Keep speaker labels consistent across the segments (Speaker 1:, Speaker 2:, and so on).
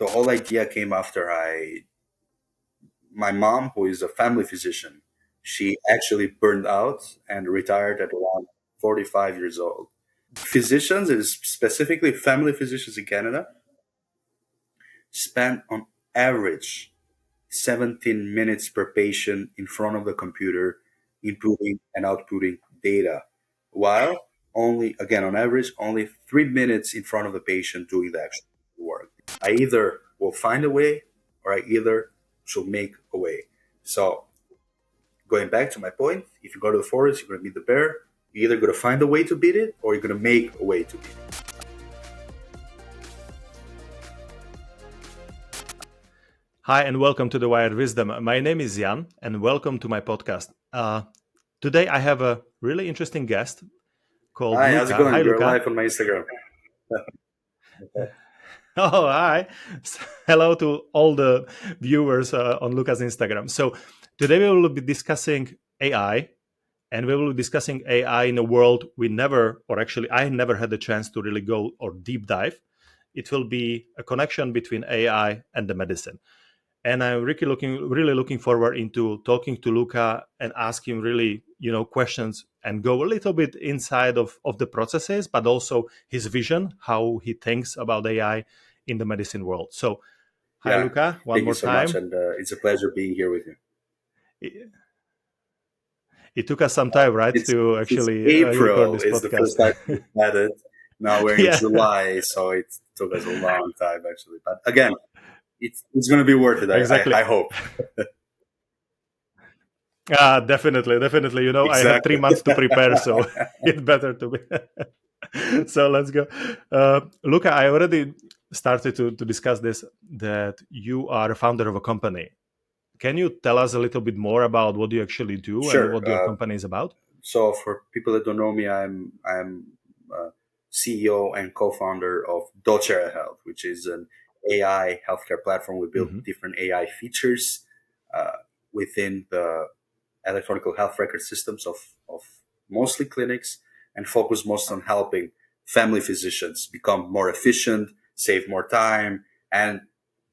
Speaker 1: The whole idea came after my mom, who is a family physician, she actually burned out and retired at around 45 years old. Physicians, and specifically family physicians in Canada, spend on average 17 minutes per patient in front of the computer, inputting and outputting data, while only, again, on average, only 3 minutes in front of the patient doing the actual work. I either will find a way or I either should make a way. So, going back to my point, if you go to the forest, you're going to meet the bear. You're either going to find a way to beat it or you're going to make a way to beat it.
Speaker 2: Hi, and welcome to the Wired Wisdom. My name is Jan, and welcome to my podcast. Today, I have a really interesting guest called
Speaker 1: Hi,
Speaker 2: Luka.
Speaker 1: how's it going?
Speaker 2: Hi,
Speaker 1: You're
Speaker 2: Luka.
Speaker 1: live on my Instagram.
Speaker 2: Oh, hi. Hello to all the viewers on Luka's Instagram. So today we will be discussing AI, and we will be discussing AI in a world we never, or actually I never had the chance to really go or deep dive. It will be a connection between AI and the medicine. And I'm really looking forward into talking to Luka and ask him really, questions and go a little bit inside of the processes, but also his vision, how he thinks about AI in the medicine world. So, hi,
Speaker 1: Yeah,
Speaker 2: Luka, one
Speaker 1: thank you
Speaker 2: more
Speaker 1: so much.
Speaker 2: time.
Speaker 1: And it's a pleasure being here with you.
Speaker 2: It took us some time, right,
Speaker 1: It's,
Speaker 2: to
Speaker 1: it's
Speaker 2: actually record
Speaker 1: April.
Speaker 2: this
Speaker 1: It's the first
Speaker 2: podcast.
Speaker 1: time we met it. Now we're in
Speaker 2: Yeah,
Speaker 1: July, so it took us a long time, actually. But again, it's going to be worth it,
Speaker 2: exactly.
Speaker 1: I hope.
Speaker 2: Definitely. I had 3
Speaker 1: Exactly.
Speaker 2: months to prepare, so it better to be. So let's go. Luka, I already started to discuss this, that you are a founder of a company. Can you tell us a little bit more about what you actually do and
Speaker 1: Sure.
Speaker 2: what your company is about?
Speaker 1: So for people that don't know me, I'm CEO and co-founder of DolceRat Health, which is an AI healthcare platform. We build
Speaker 2: Mm-hmm.
Speaker 1: different AI features uh, within the electronic health record systems of mostly clinics, and focus most on helping family physicians become more efficient, save more time, and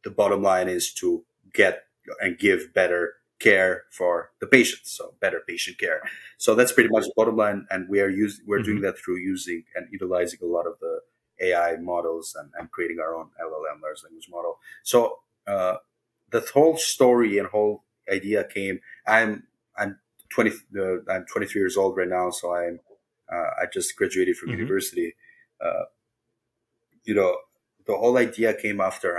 Speaker 1: the bottom line is to get and give better care for the patients, so better patient care. So that's pretty much the bottom line, and we're doing
Speaker 2: Mm-hmm.
Speaker 1: that through using and utilizing a lot of the AI models, and creating our own LLM, large language model. So the whole story and whole idea came. I'm 20. I'm 23 years old right now, so I just graduated from
Speaker 2: Mm-hmm.
Speaker 1: university. Uh, you know, the whole idea came after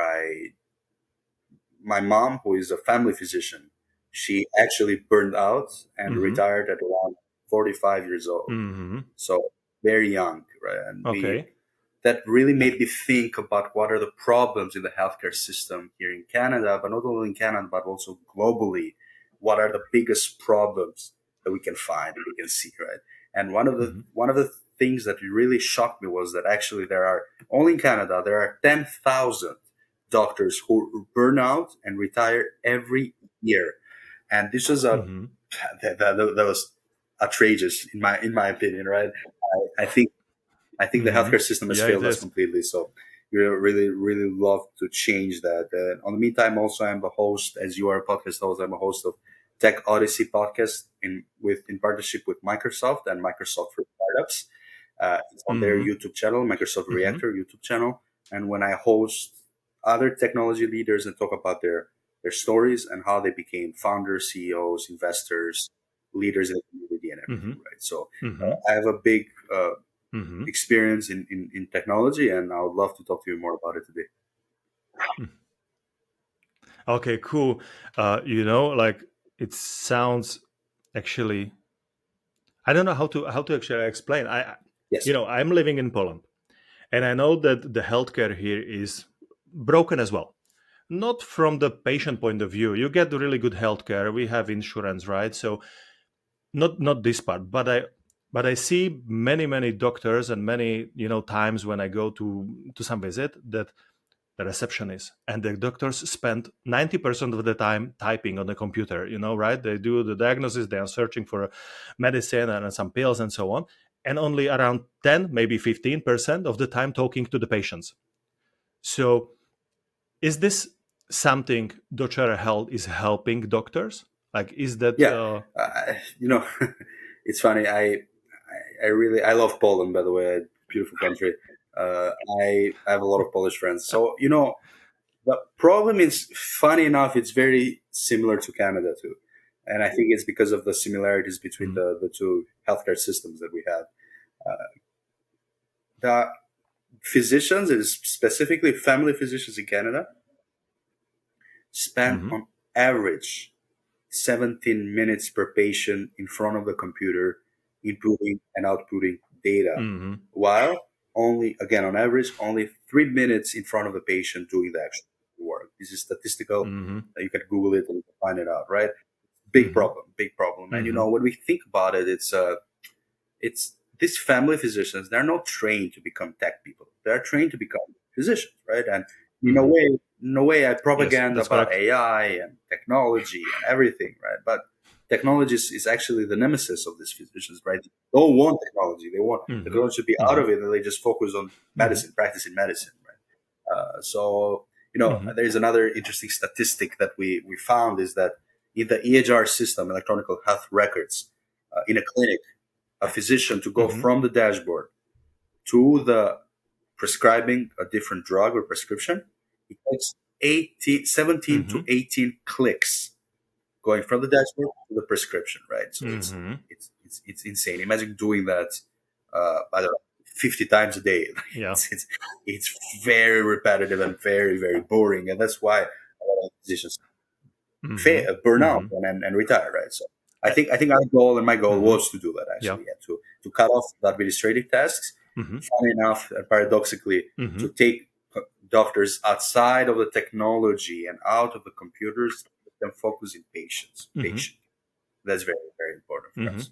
Speaker 1: my mom, who is a family physician, she actually burned out and
Speaker 2: Mm-hmm.
Speaker 1: retired at around 45 years old.
Speaker 2: Mm-hmm.
Speaker 1: So very young, right? And we
Speaker 2: Okay.
Speaker 1: that really made me think about what are the problems in the healthcare system here in Canada, but not only in Canada, but also globally. What are the biggest problems that we can find and we can see, right? And
Speaker 2: Mm-hmm.
Speaker 1: one of the things that really shocked me was that actually there are, only in Canada, there are 10,000 doctors who burn out and retire every year. And this was
Speaker 2: Mm-hmm.
Speaker 1: that was outrageous in my opinion, right? I think the
Speaker 2: Mm-hmm.
Speaker 1: healthcare system has
Speaker 2: Yeah, it
Speaker 1: failed us
Speaker 2: is.
Speaker 1: completely. So we really, really love to change that. On the meantime, also I'm the host, as you are a podcast host. I'm a host of Tech Odyssey podcast in partnership with Microsoft and Microsoft for Startups. It's on their
Speaker 2: Mm-hmm.
Speaker 1: YouTube channel, Microsoft
Speaker 2: Mm-hmm.
Speaker 1: Reactor YouTube channel. And when I host other technology leaders and talk about their stories and how they became founders, CEOs, investors, leaders in the community, and
Speaker 2: Mm-hmm.
Speaker 1: everything, right? So
Speaker 2: Mm-hmm.
Speaker 1: I have a big
Speaker 2: Mm-hmm.
Speaker 1: experience in technology, and I would love to talk to you more about it today.
Speaker 2: Okay, cool. Like it sounds actually, I don't know how to actually explain.
Speaker 1: Yes.
Speaker 2: I'm living in Poland, and I know that the healthcare here is broken as well. Not from the patient point of view. You get really good healthcare. We have insurance, right? So not this part, but I see many doctors and many times when I go to some visit that the receptionist and the doctors spend 90% of the time typing on the computer, right? They do the diagnosis, they are searching for medicine and some pills and so on, and only around 10 maybe 15% of the time talking to the patients. So Is this something DolceRat Health is helping doctors? Like, is that
Speaker 1: Yeah, you know, it's funny. I love Poland. By the way, beautiful country. Uh, I have a lot of Polish friends. So the problem is, funny enough, it's very similar to Canada too, and I think it's because of the similarities between
Speaker 2: Mhm,
Speaker 1: the two healthcare systems that we have. The physicians, and specifically family physicians in Canada, spend
Speaker 2: mhm,
Speaker 1: on average 17 minutes per patient in front of the computer inputting and outputting data,
Speaker 2: mhm,
Speaker 1: while only, again, on average, only 3 minutes in front of the patient doing the actual work. This is statistical.
Speaker 2: mhm,
Speaker 1: You can Google it and you can find it out, right?
Speaker 2: mhm,
Speaker 1: Big problem. And
Speaker 2: mhm,
Speaker 1: when we think about it, it's these family physicians. They're not trained to become tech people. They're trained to become physicians, right? And
Speaker 2: mhm.
Speaker 1: in a way, I
Speaker 2: Yes,
Speaker 1: propaganda
Speaker 2: that's
Speaker 1: about
Speaker 2: correct.
Speaker 1: AI and technology and everything, right? But technology is actually the nemesis of these physicians, right? They don't want technology. They want
Speaker 2: Mhm,
Speaker 1: technology to be out
Speaker 2: mhm,
Speaker 1: of it, and they just focus on
Speaker 2: mhm,
Speaker 1: medicine, practicing medicine, right? So
Speaker 2: mhm,
Speaker 1: there's another interesting statistic that we found is that in the EHR system, electronic health records, in a clinic, a physician to go
Speaker 2: mhm,
Speaker 1: from the dashboard to the prescribing a different drug or prescription, it takes 17 to
Speaker 2: mhm,
Speaker 1: 18 clicks going from the dashboard to the prescription, right? So
Speaker 2: mhm.
Speaker 1: it's insane. Imagine doing that, I don't know, 50 times a day.
Speaker 2: Yeah.
Speaker 1: It's very repetitive and very, very boring. And that's why a lot of physicians
Speaker 2: Mhm,
Speaker 1: burn out
Speaker 2: mhm,
Speaker 1: and retire, right? So
Speaker 2: eh,
Speaker 1: I think our goal and my goal
Speaker 2: mhm.
Speaker 1: was to do that
Speaker 2: Yeah.
Speaker 1: actually, yeah, to cut off the administrative tasks.
Speaker 2: Mhm,
Speaker 1: Funny enough, and paradoxically, to
Speaker 2: mhm,
Speaker 1: take doctors outside of the technology and out of the computers, let them focus in patients.
Speaker 2: mhm,
Speaker 1: Patient. That's very very important for
Speaker 2: mhm,
Speaker 1: us.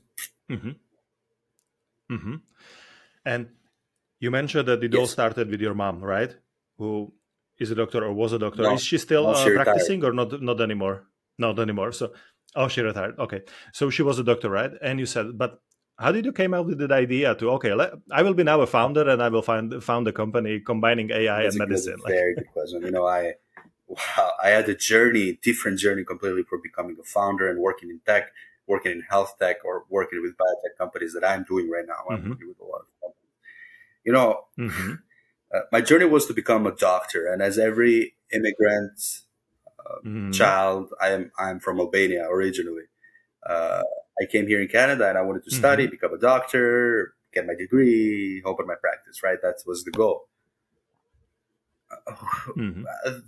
Speaker 2: mhm, mhm. And you mentioned that it all
Speaker 1: Yes.
Speaker 2: started with your mom, right? Who is a doctor or was a doctor.
Speaker 1: No.
Speaker 2: Is she still
Speaker 1: No, she retired.
Speaker 2: practicing or not? Not anymore. Not anymore. So, oh, she retired. Okay. So she was a doctor, right? And you said, but how did you came up with that idea to okay, I will be now a founder and I will found a company combining AI and
Speaker 1: That's a
Speaker 2: medicine. Like,
Speaker 1: very good question. I had a journey, different journey completely for becoming a founder and working in tech, working in health tech, or working with biotech companies that I'm doing right now. I'm
Speaker 2: mm-hmm,
Speaker 1: working with a lot of companies. You know,
Speaker 2: mm-hmm,
Speaker 1: my journey was to become a doctor, and as every immigrant
Speaker 2: mm-hmm,
Speaker 1: child, I'm from Albania originally. Uh, I came here in Canada, and I wanted to study,
Speaker 2: mm-hmm,
Speaker 1: become a doctor, get my degree, open my practice. Right, that was the goal.
Speaker 2: mm-hmm,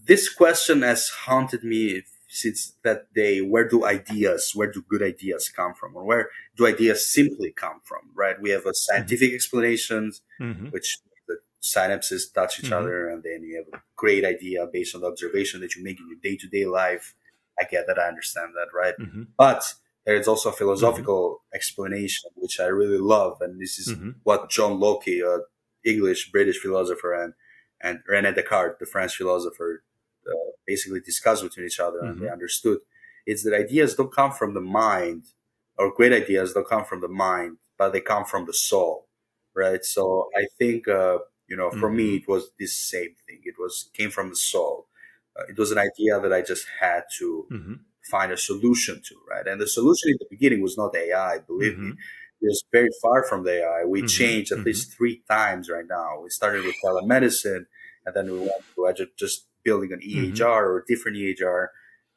Speaker 1: This question has haunted me since that day. Where do good ideas come from, or where do ideas simply come from? Right? We have a
Speaker 2: mm-hmm,
Speaker 1: scientific explanations,
Speaker 2: mm-hmm,
Speaker 1: which the synapses touch each
Speaker 2: mm-hmm,
Speaker 1: other, and then you have a great idea based on the observation that you make in your day to day life. I get that, I understand that, right?
Speaker 2: mm-hmm,
Speaker 1: But there is also a
Speaker 2: mm-hmm,
Speaker 1: philosophical explanation which I really love, and this is
Speaker 2: mm-hmm,
Speaker 1: what John Locke, English British philosopher, and René Descartes, the French philosopher, basically discussed between each other, and they
Speaker 2: mm-hmm,
Speaker 1: understood. It's that ideas don't come from the mind, or great ideas don't come from the mind, but they come from the soul, right? So I think, for me,
Speaker 2: mm-hmm,
Speaker 1: it was this same thing. It was came from the soul. It was an idea that I just had to
Speaker 2: mm-hmm,
Speaker 1: find a solution to, right? And the solution in the beginning was not AI, believe me.
Speaker 2: mm-hmm,
Speaker 1: It was very far from the AI. We
Speaker 2: mm-hmm,
Speaker 1: changed at
Speaker 2: mm-hmm,
Speaker 1: least three times right now. We started with telemedicine, and then we went to just building an
Speaker 2: mm-hmm,
Speaker 1: EHR or a different EHR,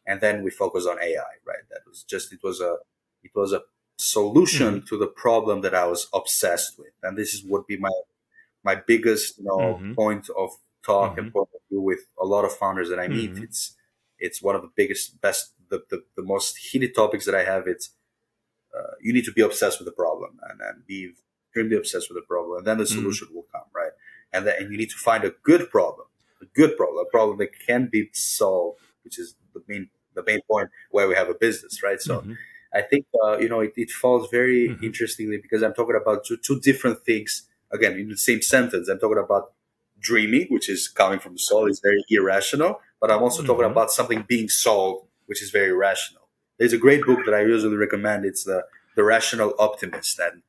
Speaker 1: and then we focused on AI, right? That was just it was a solution
Speaker 2: mm-hmm,
Speaker 1: to the problem that I was obsessed with, and this is would be my biggest
Speaker 2: mm-hmm,
Speaker 1: point of talk and
Speaker 2: mm-hmm,
Speaker 1: point of view with a lot of founders that I meet.
Speaker 2: mm-hmm,
Speaker 1: It's one of the biggest, best, the most heated topics that I have. It's you need to be obsessed with the problem and be extremely obsessed with the problem, and then the
Speaker 2: mm-hmm,
Speaker 1: solution will come, right? And you need to find a good problem, a problem that can be solved, which is the main point where we have a business, right? So
Speaker 2: mm-hmm,
Speaker 1: I think it falls very
Speaker 2: mm-hmm,
Speaker 1: interestingly because I'm talking about two different things again in the same sentence. I'm talking about dreaming, which is coming from the soul, is very irrational, but I'm also talking
Speaker 2: mm-hmm,
Speaker 1: about something being solved, which is very rational. There's a great book that I usually recommend. It's the Rational Optimist, and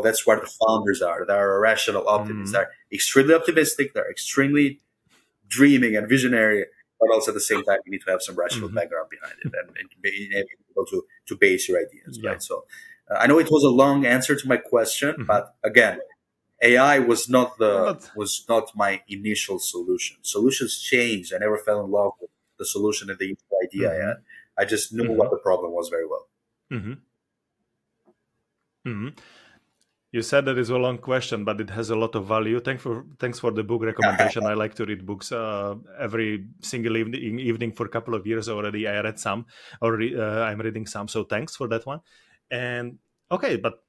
Speaker 1: that's where the founders are. They're rational optimists.
Speaker 2: mm-hmm,
Speaker 1: They're extremely optimistic. They're extremely dreaming and visionary, but also at the same time, you need to have some rational
Speaker 2: Hmm.
Speaker 1: background behind it and being able to base your ideas,
Speaker 2: Yeah.
Speaker 1: right? So I know it was a long answer to my question,
Speaker 2: Hmm.
Speaker 1: but again, AI
Speaker 2: But
Speaker 1: was not my initial solution. Solutions changed. I never fell in love with the solution and the idea I had.
Speaker 2: hmm
Speaker 1: I just knew
Speaker 2: hmm
Speaker 1: what the problem was very well.
Speaker 2: hmm hmm You said that is a long question, but it has a lot of value. Thanks for the book recommendation. I like to read books every single evening for a couple of years already. I read some, I'm reading some. So thanks for that one. And okay, but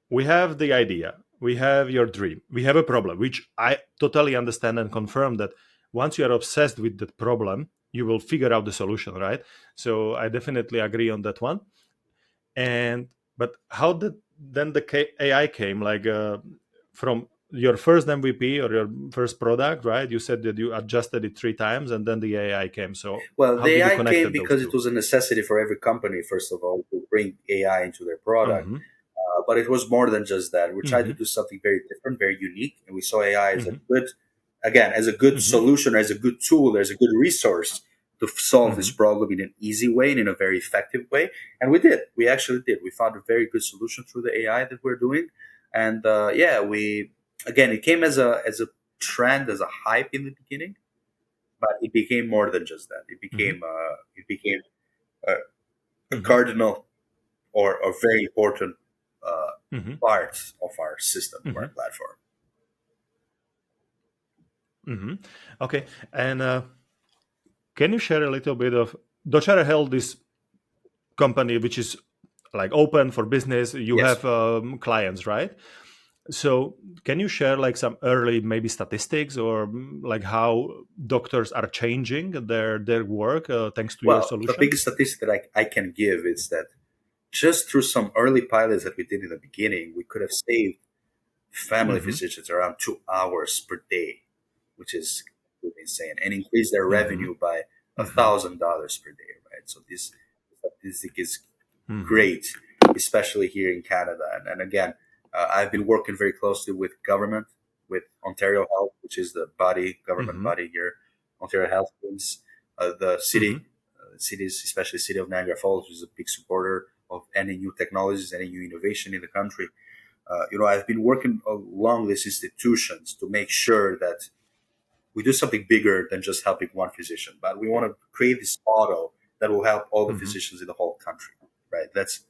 Speaker 2: we have the idea, we have your dream, we have a problem, which I totally understand and confirm that once you are obsessed with that problem, you will figure out the solution, right? So I definitely agree on that one. And but how did then the AI came, like from your first MVP or your first product, right? You said that you adjusted it 3 times and then the AI came. So
Speaker 1: Well,
Speaker 2: how
Speaker 1: the
Speaker 2: did you
Speaker 1: AI came
Speaker 2: connected those
Speaker 1: because it
Speaker 2: two?
Speaker 1: was a necessity for every company, first of all, to bring AI into their product.
Speaker 2: Mm-hmm.
Speaker 1: But it was more than just that. We tried to
Speaker 2: Mm-hmm.
Speaker 1: do something very different, very unique, and we saw AI as a
Speaker 2: Mm-hmm.
Speaker 1: good, again, as a good
Speaker 2: Mm-hmm.
Speaker 1: solution, as a good tool, as a good resource to solve this
Speaker 2: Mm-hmm.
Speaker 1: problem in an easy way and in a very effective way. And we did. We actually did. We found a very good solution through the AI that we're doing, and yeah, we again, it came as a trend, as a hype in the beginning, but it became more than just that. It became a, a
Speaker 2: Mm-hmm.
Speaker 1: cardinal or a very important uh,
Speaker 2: Mm-hmm.
Speaker 1: part of our system, of our
Speaker 2: Mm-hmm.
Speaker 1: platform.
Speaker 2: Mm-hmm. Okay. And can you share a little bit of DolceRat Health, this company which is like open for business? You
Speaker 1: Yes.
Speaker 2: have clients, right? So can you share like some early maybe statistics or like how doctors are changing their work thanks to your
Speaker 1: Well, the
Speaker 2: solution?
Speaker 1: biggest statistic that I can give is that just through some early pilots that we did in the beginning, we could have saved family
Speaker 2: Mm-hmm.
Speaker 1: physicians around 2 hours per day, which is really insane, and increase their
Speaker 2: Mm-hmm.
Speaker 1: revenue by
Speaker 2: Mm-hmm.
Speaker 1: $1,000 per day. Right. So this statistic is
Speaker 2: Mm-hmm.
Speaker 1: great, especially here in Canada. And again, I've been working very closely with government, with Ontario Health, which is the government
Speaker 2: Mm-hmm.
Speaker 1: body here. Ontario Health means the
Speaker 2: Mm-hmm.
Speaker 1: cities, especially city of Niagara Falls, is a big supporter of any new technologies, any new innovation in the country. I've been working along these institutions to make sure that we do something bigger than just helping one physician, but we want to create this model that will help all the
Speaker 2: Mm-hmm.
Speaker 1: physicians in the whole country. Right? That's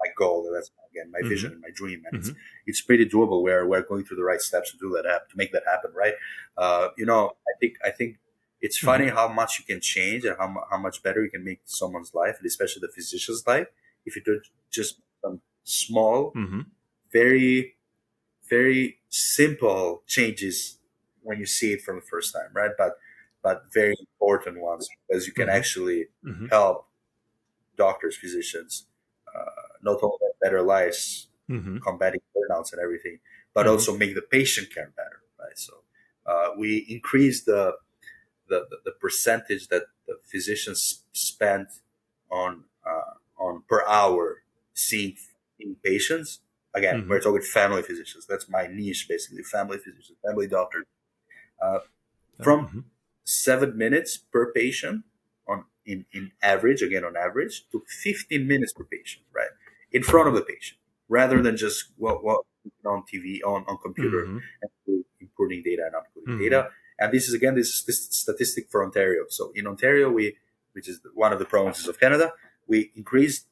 Speaker 1: my goal. That's again my
Speaker 2: Mm-hmm.
Speaker 1: vision and my dream, and
Speaker 2: Mm-hmm.
Speaker 1: it's pretty doable. We're going through the right steps to do that to make that happen. Right? I think it's funny
Speaker 2: Mm-hmm.
Speaker 1: how much you can change and how much better you can make someone's life, and especially the physician's life, if you do just some small,
Speaker 2: Mm-hmm.
Speaker 1: very very simple changes when you see it from the first time, right? But very important ones because you can
Speaker 2: Mm-hmm.
Speaker 1: actually
Speaker 2: Mm-hmm.
Speaker 1: help doctors, physicians, not only have better lives,
Speaker 2: Mm-hmm.
Speaker 1: combating burnouts and everything, but
Speaker 2: Mm-hmm.
Speaker 1: also make the patient care better, right? So we increase the percentage that the physicians spend on per hour seeing patients. Again,
Speaker 2: Mm-hmm.
Speaker 1: we're talking family physicians. That's my niche, basically. Family physicians, family doctors. Uh, from
Speaker 2: Mm-hmm.
Speaker 1: 7 minutes per patient in average, again on average, to 15 minutes per patient, right, in front of the patient, rather than just what on TV on computer
Speaker 2: Mm-hmm.
Speaker 1: and inputting data and outputting
Speaker 2: Mm-hmm.
Speaker 1: data. And this is again this statistic for Ontario. So in Ontario, which is one of the provinces of Canada, we increased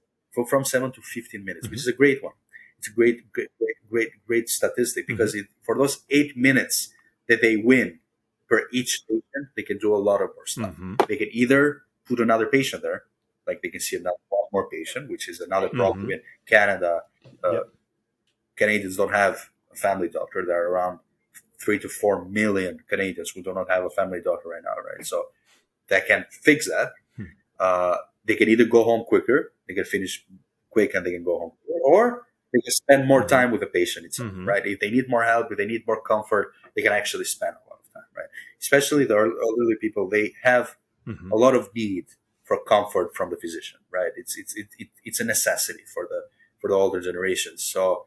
Speaker 1: from 7 to 15 minutes, which
Speaker 2: Mm-hmm.
Speaker 1: is a great one. It's a great statistic
Speaker 2: Mm-hmm.
Speaker 1: because for those 8 minutes that they win per each patient, they can do a lot of more stuff.
Speaker 2: Mm-hmm.
Speaker 1: They can either put another patient there, like they can see another one more patient, which is another problem
Speaker 2: Mm-hmm.
Speaker 1: in Canada. Uh,
Speaker 2: Yep.
Speaker 1: Canadians don't have a family doctor. There are around 3 to 4 million Canadians who do not have a family doctor right now, right? So that can fix that. Uh, they can either go home quicker, they can finish quick and they can go home, or they can spend more
Speaker 2: Mm-hmm.
Speaker 1: time with the patient itself,
Speaker 2: Mm-hmm.
Speaker 1: right? If they need more help, if they need more comfort, they can actually spend a lot of time, right? Especially the elderly people, they have
Speaker 2: Mm-hmm.
Speaker 1: a lot of need for comfort from the physician, right? It's a necessity for the older generations. So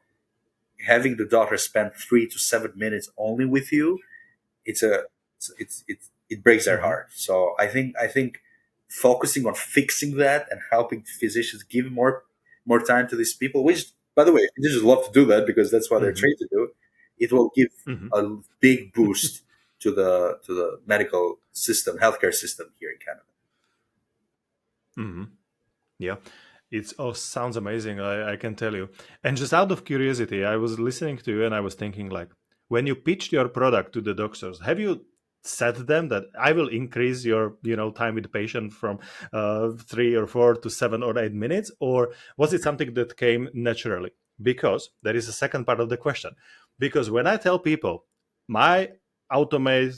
Speaker 1: having the doctor spend 3 to 7 minutes only with you, it's a it's it breaks their
Speaker 2: Hmm.
Speaker 1: heart. So I think focusing on fixing that and helping physicians give more time to these people, which by the way, physicians love to do that because that's what they're
Speaker 2: Hmm.
Speaker 1: trained to do. It will give
Speaker 2: Hmm.
Speaker 1: a big boost to the medical system, healthcare system here in Canada.
Speaker 2: Hmm. Yeah, it all sounds amazing. I can tell you. And just out of curiosity, I was listening to you and I was thinking, like, when you pitched your product to the doctors, have you said to them that I will increase your, time with the patient from 3 or 4 to 7 or 8 minutes, or was it something that came naturally? Because there is a second part of the question. Because when I tell people my automate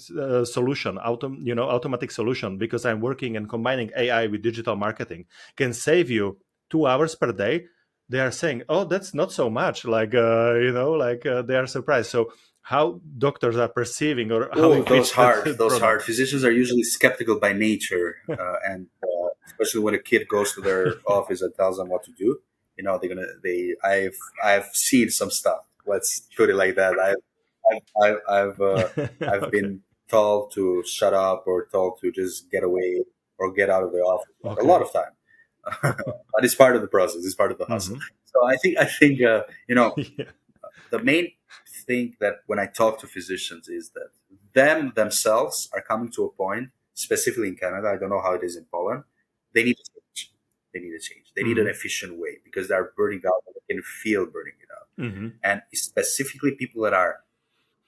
Speaker 2: solution, automatic solution, because I'm working and combining AI with digital marketing can save you 2 hours per day, they are saying, oh, that's not so much, like they are surprised. So how doctors are perceiving, or how you
Speaker 1: Oh, those
Speaker 2: pitch that
Speaker 1: hard, those hard.
Speaker 2: product?
Speaker 1: Physicians are usually skeptical by nature, and especially when a kid goes to their office and tells them what to do. You know, they're gonna. I've seen some stuff. Let's put it like that. I've
Speaker 2: Okay.
Speaker 1: been told to shut up or told to just get away or get out of the office a lot
Speaker 2: Okay.
Speaker 1: of time. But it's part of the process. It's part of the hustle.
Speaker 2: Hmm.
Speaker 1: So I think
Speaker 2: Yeah.
Speaker 1: the main thing that when I talk to physicians is that them themselves are coming to a point, specifically in Canada. I don't know how it is in Poland. They need to change. They need a change. They need an
Speaker 2: Hmm.
Speaker 1: efficient way because they're burning out and they can feel burning it out.
Speaker 2: Hmm.
Speaker 1: And specifically people that are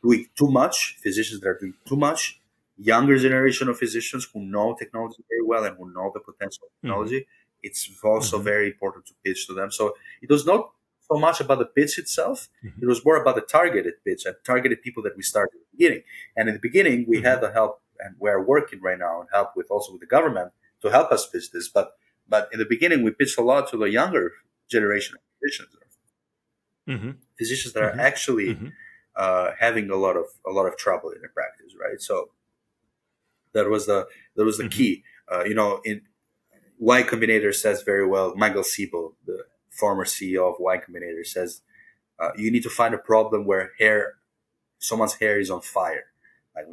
Speaker 1: doing too much, physicians that are doing too much, younger generation of physicians who know technology very well and who know the potential of
Speaker 2: Hmm.
Speaker 1: technology, it's also
Speaker 2: Hmm.
Speaker 1: very important to pitch to them. So it was not so much about the pitch itself,
Speaker 2: Hmm.
Speaker 1: it was more about the targeted pitch and targeted people that we started at the beginning. And in the beginning, we
Speaker 2: Hmm.
Speaker 1: had the help, and we're working right now and help with also with the government to help us pitch this. But in the beginning, we pitched a lot to the younger generation of
Speaker 2: Hmm.
Speaker 1: physicians that are
Speaker 2: Hmm.
Speaker 1: actually
Speaker 2: Hmm.
Speaker 1: having a lot of trouble in their practice, right? So that was the
Speaker 2: Hmm.
Speaker 1: key. In Y Combinator says very well. Michael Siebel, the former CEO of Y Combinator, says you need to find a problem where someone's hair is on fire. Like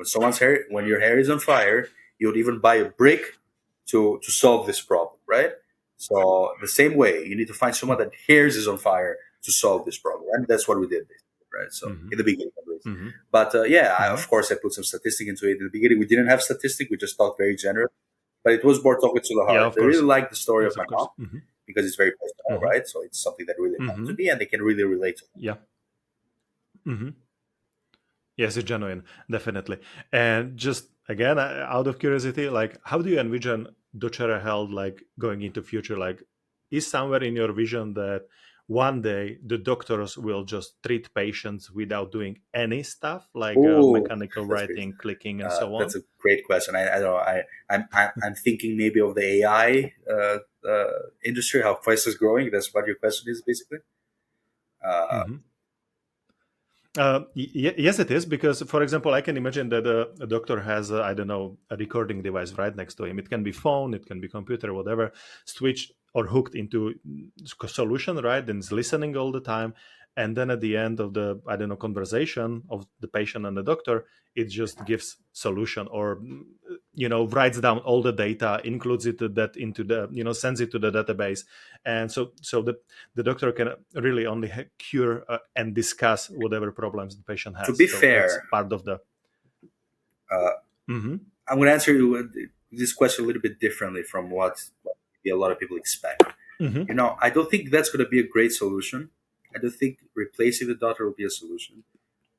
Speaker 1: when your hair is on fire, you would even buy a brick to solve this problem, right? So the same way, you need to find someone that hairs is on fire to solve this problem, and that's what we did, basically, right? So
Speaker 2: Hmm.
Speaker 1: in the beginning, at least.
Speaker 2: Hmm.
Speaker 1: But yeah,
Speaker 2: Hmm.
Speaker 1: of course, I put some statistic into it. In the beginning, we didn't have statistic; we just talked very general. But it was more talking to the
Speaker 2: Yeah,
Speaker 1: heart.
Speaker 2: of
Speaker 1: They really
Speaker 2: course.
Speaker 1: like the story of
Speaker 2: Yes,
Speaker 1: my
Speaker 2: of
Speaker 1: mom
Speaker 2: course. Hmm.
Speaker 1: because it's very personal,
Speaker 2: Hmm.
Speaker 1: right? So it's something that really happened to
Speaker 2: Hmm.
Speaker 1: me, and they can really relate to.
Speaker 2: Yeah. Hmm. Yes, it's genuine, definitely. And just again, out of curiosity, like, how do you envision DolceRat Health like going into future? Like, is somewhere in your vision that one day the doctors will just treat patients without doing any stuff, like
Speaker 1: Oh,
Speaker 2: mechanical
Speaker 1: that's great.
Speaker 2: writing, clicking, and so
Speaker 1: That's
Speaker 2: on?
Speaker 1: a great question. I don't know. I'm thinking maybe of the AI industry, how fast is growing. That's what your question is, basically. Uh,
Speaker 2: Hmm. Yes, it is because, for example, I can imagine that a doctor has, I don't know, a recording device right next to him. It can be phone, it can be computer, whatever, switched or hooked into solution, right? And is listening all the time. And then at the end of the, I don't know, conversation of the patient and the doctor, it just gives solution, or writes down all the data, includes it to that into the, sends it to the database. And so the doctor can really only cure and discuss whatever problems the patient
Speaker 1: to
Speaker 2: has.
Speaker 1: be
Speaker 2: So that's
Speaker 1: fair,
Speaker 2: part of the.
Speaker 1: uh,
Speaker 2: Hmm.
Speaker 1: I'm going to answer you this question a little bit differently from what maybe a lot of people expect.
Speaker 2: Hmm.
Speaker 1: I don't think that's going to be a great solution. I don't think replacing the doctor will be a solution.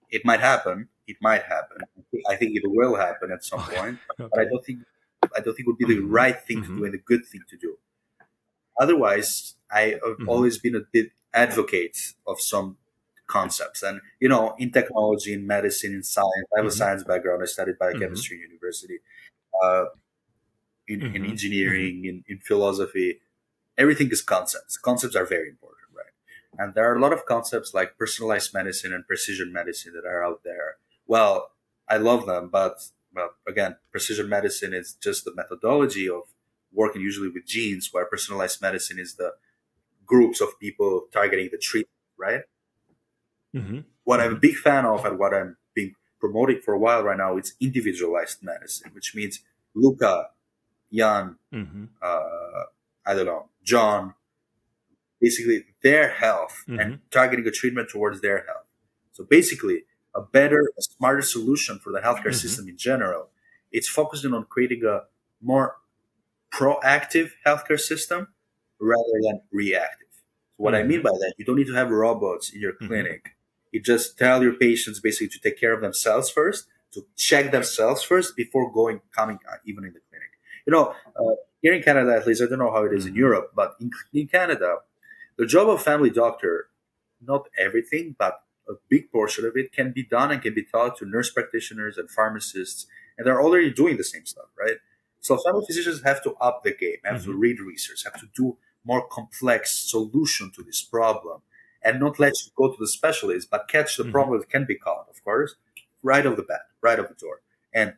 Speaker 1: It might happen. It might happen. I think it will happen at some
Speaker 2: Okay.
Speaker 1: point, but I
Speaker 2: Okay.
Speaker 1: don't think I don't think it would be the
Speaker 2: Hmm.
Speaker 1: right thing to
Speaker 2: Hmm.
Speaker 1: do and the good thing to do. Otherwise, I have
Speaker 2: Hmm.
Speaker 1: always been a bit advocate of some concepts, and in technology, in medicine, in science. I have a
Speaker 2: Hmm.
Speaker 1: science background. I studied
Speaker 2: Hmm.
Speaker 1: biochemistry in university, uh, in
Speaker 2: Hmm. Hmm.
Speaker 1: engineering, in philosophy. Everything is concepts. Concepts are very important, right? And there are a lot of concepts like personalized medicine and precision medicine that are out there. Well, I love them, but well, again, precision medicine is just the methodology of working usually with genes, where personalized medicine is the groups of people targeting the treatment, right?
Speaker 2: Hmm.
Speaker 1: What I'm a
Speaker 2: Hmm.
Speaker 1: big fan of and what I'm being promoting for a while right now, it's individualized medicine, which means Luca, Jan,
Speaker 2: Mm-hmm.
Speaker 1: uh, I don't know, John, basically their health and
Speaker 2: Mm-hmm.
Speaker 1: targeting a treatment towards their health. So basically, a better, a smarter solution for the healthcare
Speaker 2: Mm-hmm.
Speaker 1: system in general. It's focusing on creating a more proactive healthcare system rather than reactive. So what I mean
Speaker 2: Mm-hmm.
Speaker 1: by that, you don't need to have robots in your
Speaker 2: Mm-hmm.
Speaker 1: clinic. You just tell your patients basically to take care of themselves first, to check themselves first before coming even in the clinic. You know, here in Canada, at least, I don't know how it is in
Speaker 2: Mm-hmm.
Speaker 1: Europe, but in Canada, the job of family doctor, not everything, but a big portion of it can be done and can be taught to nurse practitioners and pharmacists, and they're already doing the same stuff, right? So family physicians have to up the game, have to
Speaker 2: Mm-hmm.
Speaker 1: read research, have to do more complex solution to this problem, and not let you go to the specialist, but catch the
Speaker 2: Mm-hmm.
Speaker 1: problem that can be caught, of course, right off the bat, right off the door. And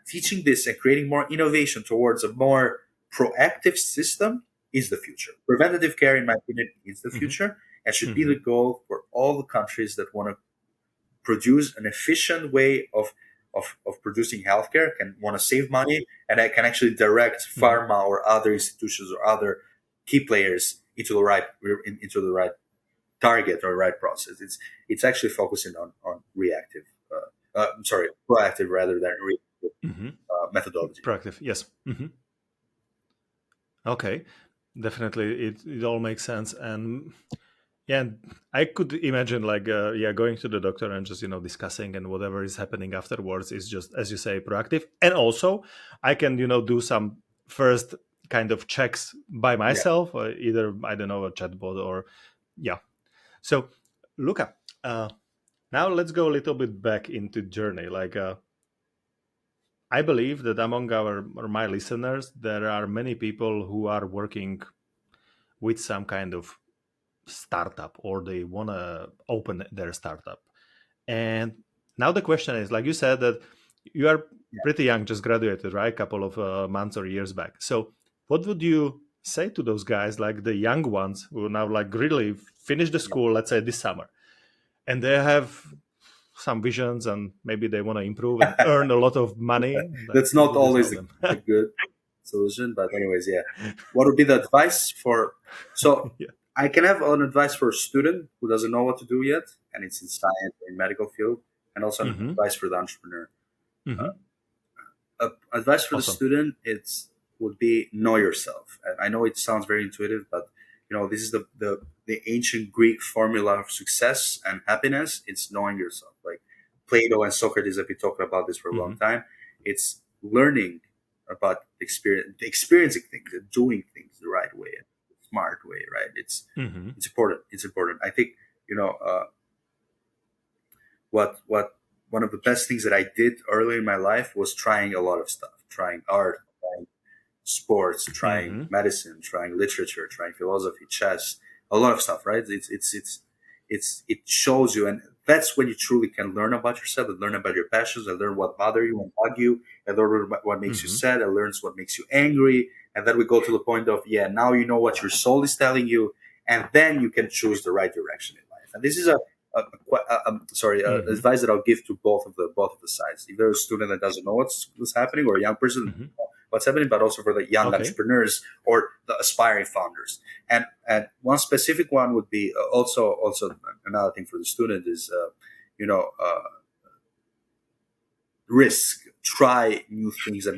Speaker 1: teaching this and creating more innovation towards a more proactive system is the future. Preventative care, in my opinion, is the
Speaker 2: Mm-hmm.
Speaker 1: future and should be
Speaker 2: Mm-hmm.
Speaker 1: the goal for all the countries that want to produce an efficient way of producing healthcare, can want to save money, and I can actually direct
Speaker 2: Mm-hmm.
Speaker 1: pharma or other institutions or other key players into the right target or right process. It's actually focusing on reactive. I'm sorry, proactive rather than reactive
Speaker 2: Mm-hmm.
Speaker 1: methodology.
Speaker 2: Proactive, yes. Mm-hmm. Okay, definitely, it all makes sense. And yeah, and I could imagine like yeah, going to the doctor and just discussing, and whatever is happening afterwards is just, as you say, proactive. And also I can do some first kind of checks by
Speaker 1: Yeah,
Speaker 2: myself, either, I don't know, a chatbot or yeah. So Luca, uh, now let's go a little bit back into journey. Like I believe that among our or my listeners there are many people who are working with some kind of startup, or they want to open their startup. And now the question is, like you said, that you are
Speaker 1: yeah,
Speaker 2: pretty young, just graduated, right? A couple of months or years back. So what would you say to those guys, like the young ones who now like really finish the
Speaker 1: yeah.
Speaker 2: school, let's say this summer, and they have some visions and maybe they want to improve and earn a lot of money? Like,
Speaker 1: That's
Speaker 2: what
Speaker 1: not
Speaker 2: would you tell
Speaker 1: always
Speaker 2: them?
Speaker 1: a good solution, but anyways, yeah. What would be the advice for? So
Speaker 2: Yeah.
Speaker 1: I can have an advice for a student who doesn't know what to do yet, and it's in science or in medical field, and also an
Speaker 2: Mm-hmm.
Speaker 1: advice for the entrepreneur.
Speaker 2: Mm-hmm.
Speaker 1: Advice for the
Speaker 2: Awesome.
Speaker 1: student, it's would be know yourself. And I know it sounds very intuitive, but this is the ancient Greek formula of success and happiness. It's knowing yourself. Like Plato and Socrates have been talking about this for a long
Speaker 2: Mm-hmm.
Speaker 1: time. It's learning about experiencing things and doing things the right way, the smart way, right?
Speaker 2: Mm-hmm.
Speaker 1: It's important. It's important. I think you know what one of the best things that I did early in my life was trying a lot of stuff, trying art, trying sports, trying
Speaker 2: Mm-hmm.
Speaker 1: medicine, trying literature, trying philosophy, chess, a lot of stuff, right? It shows you, and that's when you truly can learn about yourself and learn about your passions and learn what bother you and bug you and learn what makes you
Speaker 2: Mm-hmm.
Speaker 1: sad and learns what makes you angry. And then we go to the point of, yeah, now you know what your soul is telling you, and then you can choose the right direction in life. And this is
Speaker 2: Mm-hmm.
Speaker 1: advice that I'll give to both of the sides. If there's a student that doesn't know what's happening, or a young person
Speaker 2: Mm-hmm.
Speaker 1: what's happening, but also for the young
Speaker 2: Okay.
Speaker 1: entrepreneurs or the aspiring founders. And one specific one would be also another thing for the student is you know uh, risk, try new things that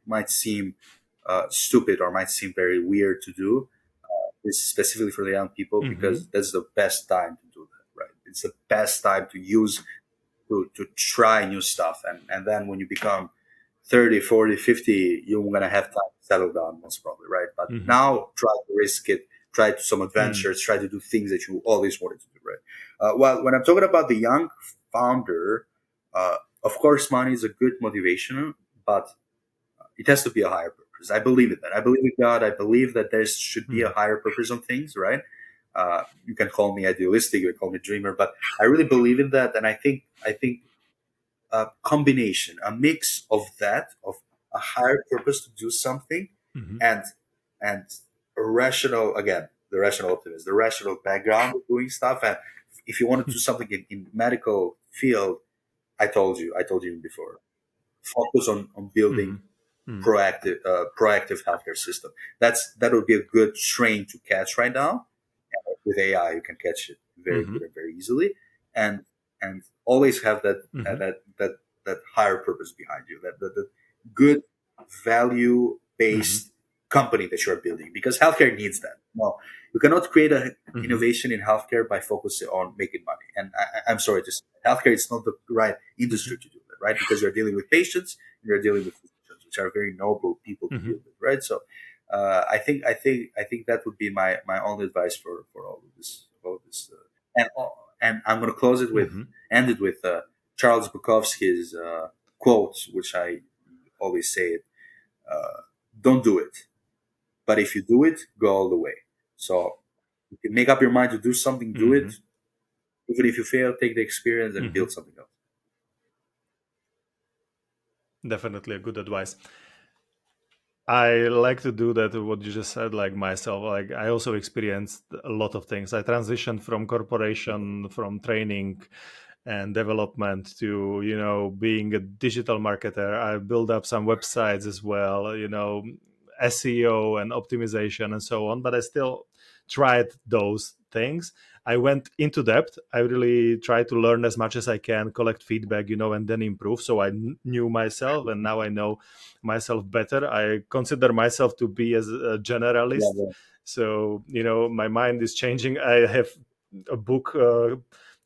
Speaker 1: might seem stupid or might seem very weird to do. This is specifically for the young people
Speaker 2: Mm-hmm.
Speaker 1: because that's the best time to do that. Right, it's the best time to try new stuff, and then when you become 30, 40, 50, you're going to have time to settle down most probably, right? But
Speaker 2: Mm-hmm.
Speaker 1: now try to risk it, try to some
Speaker 2: Mm-hmm.
Speaker 1: adventures, try to do things that you always wanted to do, right? Well, when I'm talking about the young founder, uh, of course, money is a good motivation, but it has to be a higher purpose. I believe in that. I believe in God. I believe that there should be a
Speaker 2: Mm-hmm.
Speaker 1: higher purpose on things, right? You can call me idealistic, you can call me dreamer, but I really believe in that, and I think a combination, a mix of that, of a higher purpose to do something,
Speaker 2: Mm-hmm.
Speaker 1: and and a rational, again, the rational optimist, the rational background of doing stuff. And if you want to do something in medical field, I told you before. Focus on building
Speaker 2: Mhm. Mhm.
Speaker 1: proactive healthcare system. That would be a good train to catch right now. With AI, you can catch it very good
Speaker 2: Mhm.
Speaker 1: and very easily, and always have
Speaker 2: Mhm.
Speaker 1: that higher purpose behind you. That good value
Speaker 2: Mhm.
Speaker 1: based company that you're building, because healthcare needs that. No, you cannot create a
Speaker 2: Mhm.
Speaker 1: innovation in healthcare by focusing on making money. And I'm sorry to say, healthcare is not the right
Speaker 2: Mhm.
Speaker 1: industry to do that, right? Because you're dealing with patients and you're dealing with physicians, which are very noble people to deal
Speaker 2: Mhm.
Speaker 1: with, right? So I think that would be my only advice for all of this. All of this, and I'm going to close it with
Speaker 2: Mhm.
Speaker 1: end it with Charles Bukowski's quote, which I always say it: "Don't do it, but if you do it, go all the way." So you can make up your mind to do something, do it.
Speaker 2: Mhm.
Speaker 1: Even if you fail, take the experience and
Speaker 2: Mhm.
Speaker 1: build something else.
Speaker 2: Definitely a good advice. I like to do that. What you just said, like myself, like I also experienced a lot of things. I transitioned from corporation, from training and development to being a digital marketer. I built up some websites as well, SEO and optimization and so on. But I still tried those things. I went into depth. I really tried to learn as much as I can, collect feedback, and then improve. So I knew myself, and now I know myself better. I consider myself to be as a
Speaker 1: Yeah,
Speaker 2: generalist.
Speaker 1: yeah,
Speaker 2: So my mind is changing. I have a book,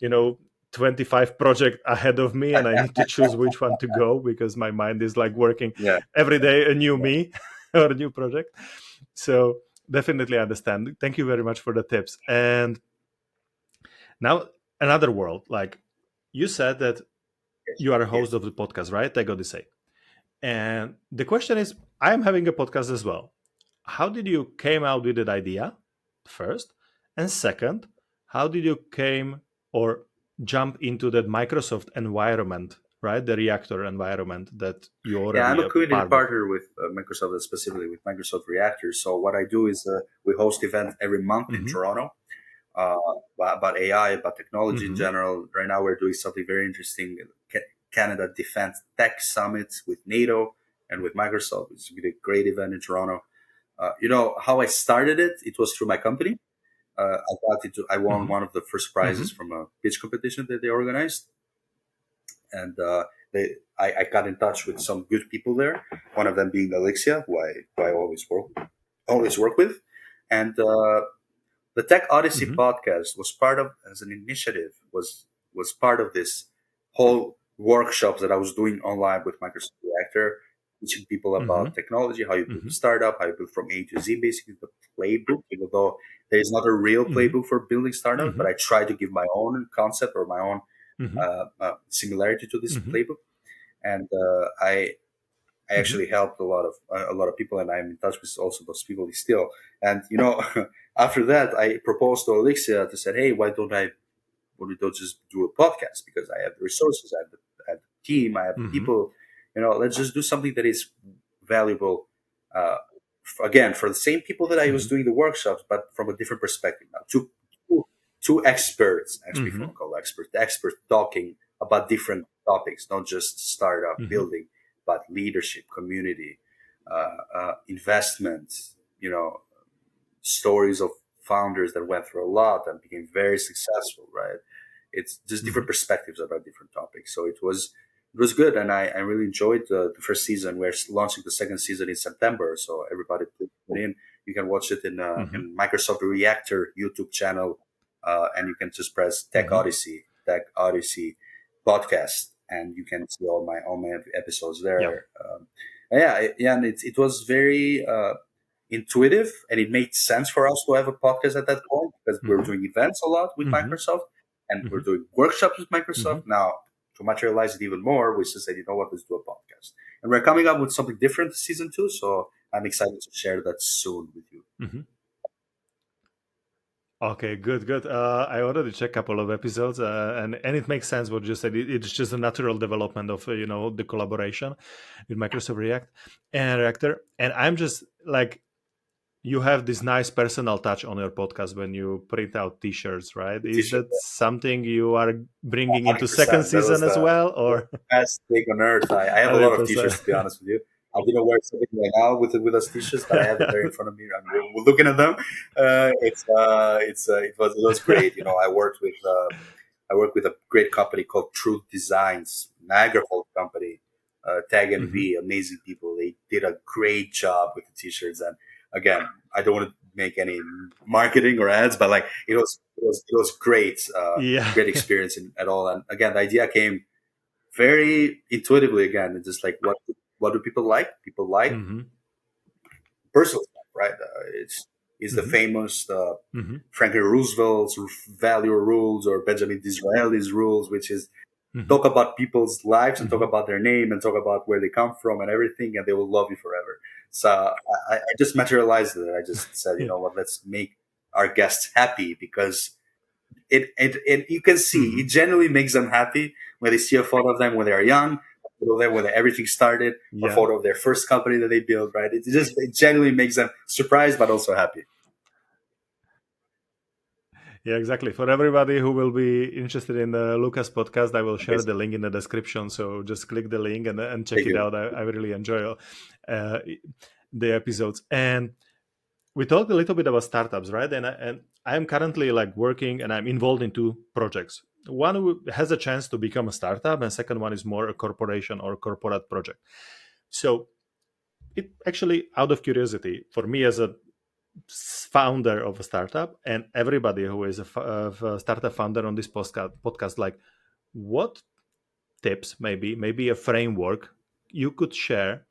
Speaker 2: you know 25 project ahead of me, and I need to choose which one to go because my mind is like working
Speaker 1: yeah.
Speaker 2: every day a new me or a new project. So definitely understand. Thank you very much for the tips. And now another world, like you said that
Speaker 1: Yes,
Speaker 2: you are a host
Speaker 1: yes.
Speaker 2: of the podcast, right? I got to say. And the question is, I'm having a podcast as well. How did you came out with that idea first? And second, how did you came or jump into that Microsoft environment, right? The reactor environment that you
Speaker 1: Yeah, I'm
Speaker 2: already
Speaker 1: a
Speaker 2: a
Speaker 1: community
Speaker 2: part of.
Speaker 1: partner with Microsoft, specifically with Microsoft Reactors. So what I do is we host events every month in
Speaker 2: Mm-hmm.
Speaker 1: Toronto uh, about AI, about technology in
Speaker 2: Mm-hmm.
Speaker 1: general. Right now, we're doing something very interesting: Canada Defense Tech Summit with NATO and with Microsoft. It's been a great event in Toronto. You know how I started it? It was through my company. I won
Speaker 2: Mm-hmm.
Speaker 1: one of the first
Speaker 2: Mm-hmm.
Speaker 1: prizes from a pitch competition that they organized, and I got in touch with some good people there. One of them being Alexia, who I always work with, and the Tech Odyssey
Speaker 2: Mm-hmm.
Speaker 1: podcast was part of as an initiative was part of this whole workshops that I was doing online with Microsoft Reactor, teaching people
Speaker 2: Mm-hmm.
Speaker 1: about technology, how you build a
Speaker 2: Mm-hmm.
Speaker 1: startup, how you build from A to Z, basically the playbook. Even though there is not a real
Speaker 2: Mm-hmm.
Speaker 1: playbook for building startups,
Speaker 2: Mm-hmm.
Speaker 1: but I try to give my own concept or my own
Speaker 2: Mm-hmm.
Speaker 1: similarity to this
Speaker 2: Mm-hmm.
Speaker 1: playbook. And I
Speaker 2: Mm-hmm.
Speaker 1: actually helped a lot of people, and I'm in touch with also those people still. And you know, after that, I proposed to Alexia to say, "Hey, why we don't just do a podcast? Because I have the resources, I have the team, I have the
Speaker 2: Mm-hmm.
Speaker 1: people. You know, let's just do something that is valuable. Uh, Again, for the same people that I was
Speaker 2: Mm-hmm.
Speaker 1: doing the workshops, but from a different perspective now. Two experts, actually, if you
Speaker 2: Mm-hmm.
Speaker 1: want to call experts, the experts talking about different topics, not just startup
Speaker 2: Mm-hmm.
Speaker 1: building, but leadership, community, investment. You know, stories of founders that went through a lot and became very successful, right? It's just
Speaker 2: Mm-hmm.
Speaker 1: different perspectives about different topics. So it was good, and I really enjoyed the first season. We're launching the second season in September, so everybody please tune in. You can watch it
Speaker 2: Mm-hmm.
Speaker 1: in Microsoft Reactor YouTube channel, and you can just press
Speaker 2: Mm-hmm.
Speaker 1: Tech Odyssey podcast, and you can see all my episodes
Speaker 2: Yeah.
Speaker 1: there. Yeah, and it was very intuitive, and it made sense for us to have a podcast at that point because we're
Speaker 2: Mm-hmm.
Speaker 1: doing events a lot with
Speaker 2: Mm-hmm.
Speaker 1: Microsoft and we're
Speaker 2: Mm-hmm.
Speaker 1: doing workshops with
Speaker 2: Mm-hmm.
Speaker 1: Microsoft. Now, to materialize it even more, we just said, you know what, let's do a podcast. And we're coming up with something different this season two, so I'm excited to share that soon with you.
Speaker 2: Mm-hmm. Okay, good, good. I already checked a couple of episodes, and it makes sense what you said. It's just a natural development of the collaboration with Microsoft React and Reactor. And I'm just like you have this nice personal touch on your podcast when you print out t-shirts, right?
Speaker 1: The
Speaker 2: Is
Speaker 1: t-shirt.
Speaker 2: that something you are bringing into second
Speaker 1: 100%. That was
Speaker 2: season as well,
Speaker 1: the
Speaker 2: or
Speaker 1: best thing on earth. I have a lot of
Speaker 2: 100%?
Speaker 1: t-shirts, to be honest with you. I didn't wear something right now with us t-shirts, but I have them there in front of me. We're looking at them. It was great. I worked with a great company called Truth Designs, Niagara Falls company, Tag and
Speaker 2: Hmm.
Speaker 1: V, amazing people. They did a great job with the t-shirts. And again, I don't want to make any marketing or ads, but like it was great,
Speaker 2: Yeah.
Speaker 1: great experience at all. And again, the idea came very intuitively. Again, it's just like what do people like? People like
Speaker 2: Hmm.
Speaker 1: personal stuff, right? It's the
Speaker 2: Hmm.
Speaker 1: famous
Speaker 2: Hmm.
Speaker 1: Franklin Roosevelt's value rules or Benjamin Disraeli's rules, which is
Speaker 2: Hmm.
Speaker 1: talk about people's lives and talk
Speaker 2: Hmm.
Speaker 1: about their name and talk about where they come from and everything, and they will love you forever. So I just materialized it. I just said, you
Speaker 2: Yeah.
Speaker 1: know what, let's make our guests happy because it you can see it
Speaker 2: Hmm.
Speaker 1: genuinely makes them happy when they see a photo of them when they are young, a photo of them when everything started, or a
Speaker 2: Yeah.
Speaker 1: photo of their first company that they built. Right? It genuinely makes them surprised but also happy.
Speaker 2: Yeah, exactly. For everybody who will be interested in the Lucas podcast, I will share
Speaker 1: Amazing.
Speaker 2: the link in the description. So just click the link and check
Speaker 1: Thank
Speaker 2: it
Speaker 1: you.
Speaker 2: out. I really enjoy uh, the episodes. And we talked a little bit about startups, right? And I am currently like working and I'm involved in two projects. One has a chance to become a startup, and second one is more a corporation or corporate project. So it actually, out of curiosity, for me as a founder of a startup and everybody who is of a startup founder on this podcast, like what tips, maybe a framework you could share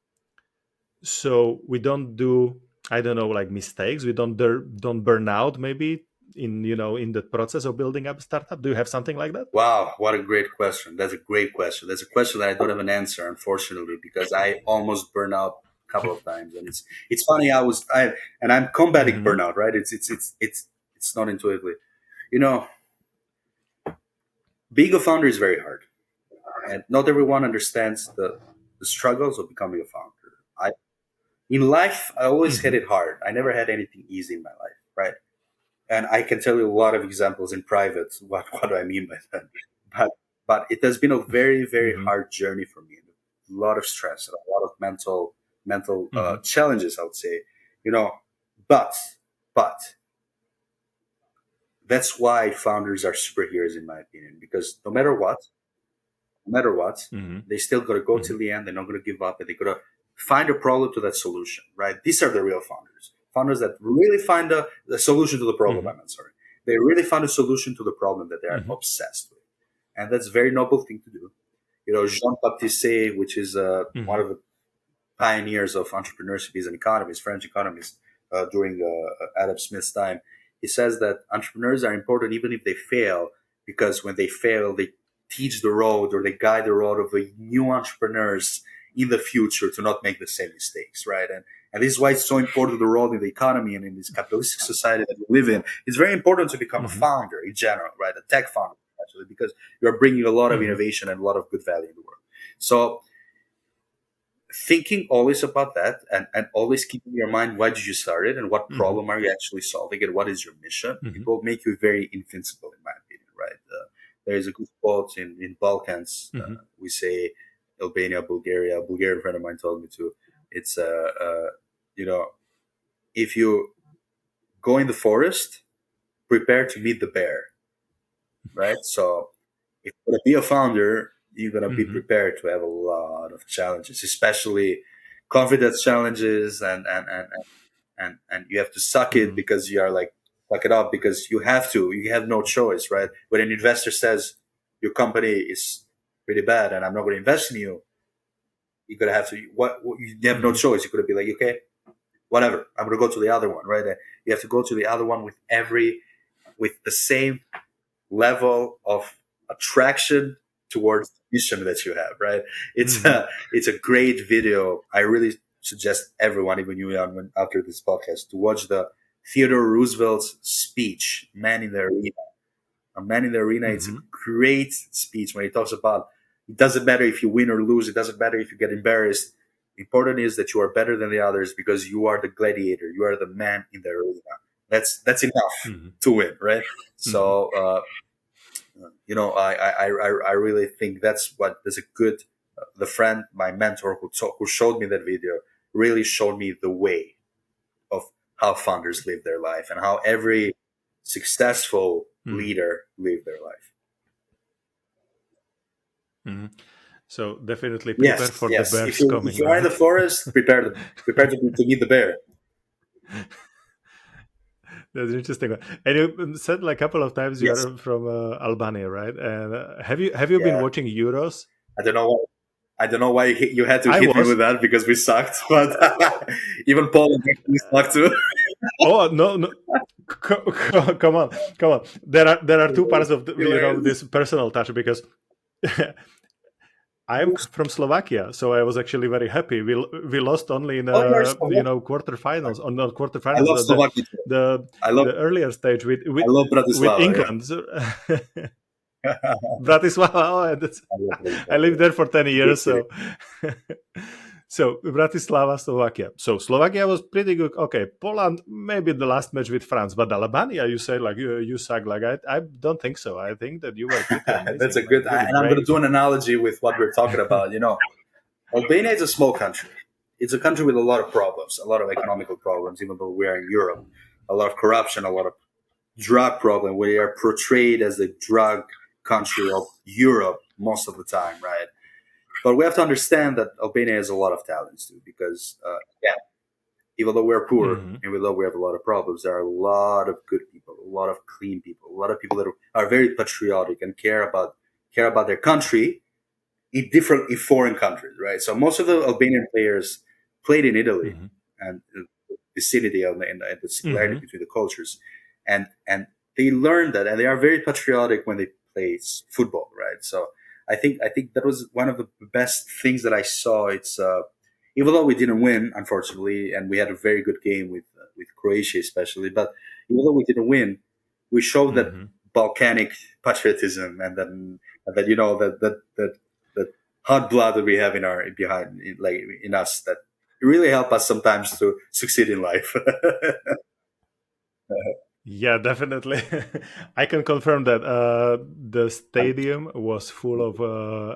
Speaker 2: so we don't do, I don't know, like mistakes, we don't burn out maybe in in the process of building up a startup. Do you have something like that?
Speaker 1: Wow, what a great question. That's a great question. That's a question that I don't have an answer, unfortunately, because I almost burned out a couple of times. And it's funny, I'm combating
Speaker 2: Mm-hmm.
Speaker 1: burnout, right? It's not intuitively. You know, being a founder is very hard. And not everyone understands the struggles of becoming a founder. I In life I always had
Speaker 2: Mm-hmm.
Speaker 1: it hard. I never had anything easy in my life, right? And I can tell you a lot of examples in private. What do I mean by that? But but it has been a very very
Speaker 2: Mm-hmm.
Speaker 1: hard journey for me. A lot of stress, a lot of mental
Speaker 2: Mm-hmm.
Speaker 1: challenges. I would say, you know, but but that's why founders are superheroes in my opinion. Because no matter what,
Speaker 2: Mm-hmm.
Speaker 1: they still got to go
Speaker 2: Mm-hmm.
Speaker 1: till the end. They're not going to give up, and they got to find a problem to that solution. Right? These are the real founders. Founders that really find the solution to the problem.
Speaker 2: Mm-hmm.
Speaker 1: I'm sorry. They really find a solution to the problem that they are
Speaker 2: Mm-hmm.
Speaker 1: obsessed with, and that's a very noble thing to do. Jean Baptiste, which is one
Speaker 2: Mm-hmm.
Speaker 1: of the pioneers of entrepreneurship, he's an economist, French economist, during Adam Smith's time. He says that entrepreneurs are important even if they fail, because when they fail, they teach the road or they guide the road of the new entrepreneurs in the future to not make the same mistakes, right? And this is why it's so important the role in the economy and in this capitalistic society that we live in. It's very important to become a
Speaker 2: Mm-hmm.
Speaker 1: founder in general, right? A tech founder, actually, because you're bringing a lot of
Speaker 2: Mm-hmm.
Speaker 1: innovation and a lot of good value in the world. So thinking always about that, and always keeping in your mind why did you start it and what
Speaker 2: Mm-hmm.
Speaker 1: problem are you actually solving and what is your mission, it
Speaker 2: Mm-hmm.
Speaker 1: will make you very invincible in my opinion, right? There is a good quote in Balkans.
Speaker 2: Mm-hmm.
Speaker 1: We say Albania, Bulgaria. A Bulgarian friend of mine told me to. It's you know if you go in the forest, prepare to meet the bear, right? So if you're going to be a founder, you're going to be
Speaker 2: Mm-hmm.
Speaker 1: prepared to have a lot of challenges, especially confidence challenges, and you have to suck it
Speaker 2: Mm-hmm.
Speaker 1: because you are like suck it up because you have to. You have no choice, right? When an investor says your company is pretty bad and I'm not going to invest in you, you're going to have to. You have no
Speaker 2: Mm-hmm.
Speaker 1: choice. You're going to be like, okay, whatever. I'm going to go to the other one, right? You have to go to the other one with the same level of attraction towards the mission that you have, right?
Speaker 2: Mm-hmm.
Speaker 1: It's a great video. I really suggest everyone, even you, when after this podcast, to watch the Theodore Roosevelt's speech, "Man in the Arena." A Man in the Arena. It's a
Speaker 2: Mm-hmm.
Speaker 1: great speech when he talks about it doesn't matter if you win or lose. It doesn't matter if you get embarrassed. Important is that you are better than the others because you are the gladiator. You are the man in the arena. That's enough
Speaker 2: Mhm.
Speaker 1: to win, right?
Speaker 2: Mhm.
Speaker 1: So I really think that's what there's a good the friend, my mentor who showed me that video really showed me the way of how founders live their life and how every successful
Speaker 2: Mhm.
Speaker 1: leader live their life.
Speaker 2: Mhm. So definitely prepare
Speaker 1: Yes,
Speaker 2: for the
Speaker 1: yes. If
Speaker 2: bears
Speaker 1: you if
Speaker 2: coming,
Speaker 1: you are in the
Speaker 2: right?
Speaker 1: forest, prepare to meet the bear.
Speaker 2: That's interesting. And you said like a couple of times you
Speaker 1: Yes.
Speaker 2: are from Albania, right? And have you been
Speaker 1: Yeah.
Speaker 2: watching Euros?
Speaker 1: I don't know why. I don't know why you had to
Speaker 2: I
Speaker 1: hit me with
Speaker 2: was.
Speaker 1: that because we sucked, but even Poland actually sucked too.
Speaker 2: Oh no, no. Come on, come on. There are two parts of
Speaker 1: Hilarious.
Speaker 2: this personal touch because I'm from Slovakia, so I was actually very happy. We lost only in
Speaker 1: Oh, you're Slovak.
Speaker 2: quarterfinals, or not
Speaker 1: I
Speaker 2: quarterfinals,
Speaker 1: love Slovakia too.
Speaker 2: the
Speaker 1: I love
Speaker 2: the earlier stage with
Speaker 1: I love
Speaker 2: with
Speaker 1: Bratislava.
Speaker 2: England. So,
Speaker 1: Yeah.
Speaker 2: Bratislava. Oh,
Speaker 1: I love
Speaker 2: I
Speaker 1: Bratislava.
Speaker 2: lived
Speaker 1: Yeah.
Speaker 2: there for 10 years,
Speaker 1: Good city.
Speaker 2: so so Bratislava, Slovakia. So Slovakia was pretty good. Okay, Poland maybe the last match with France, but Albania, you say like you suck. Like I don't think so. I think that you were pretty
Speaker 1: That's a
Speaker 2: amazing, like
Speaker 1: good,
Speaker 2: really
Speaker 1: and I'm going to
Speaker 2: brave.
Speaker 1: do an analogy with what we're talking about. Albania is a small country. It's a country with a lot of problems, a lot of economical problems, even though we are in Europe. A lot of corruption, a lot of drug problem. We are portrayed as the drug country of Europe most of the time, right? But we have to understand that Albania has a lot of talents too, because yeah, even though we're poor
Speaker 2: Hmm.
Speaker 1: and even though we have a lot of problems, there are a lot of good people, a lot of clean people, a lot of people that are very patriotic and care about their country in foreign countries, right? So most of the Albanian players played in Italy
Speaker 2: Hmm.
Speaker 1: and the vicinity and the similarity
Speaker 2: Hmm.
Speaker 1: between the cultures, and they learn that, and they are very patriotic when they play football, right? So I think that was one of the best things that I saw. It's even though we didn't win, unfortunately, and we had a very good game with Croatia, especially, but even though we didn't win, we showed that
Speaker 2: Hmm.
Speaker 1: Balkanic patriotism, and that that hot blood that we have in our behind like in us that really help us sometimes to succeed in life.
Speaker 2: Yeah, definitely. I can confirm that the stadium was full of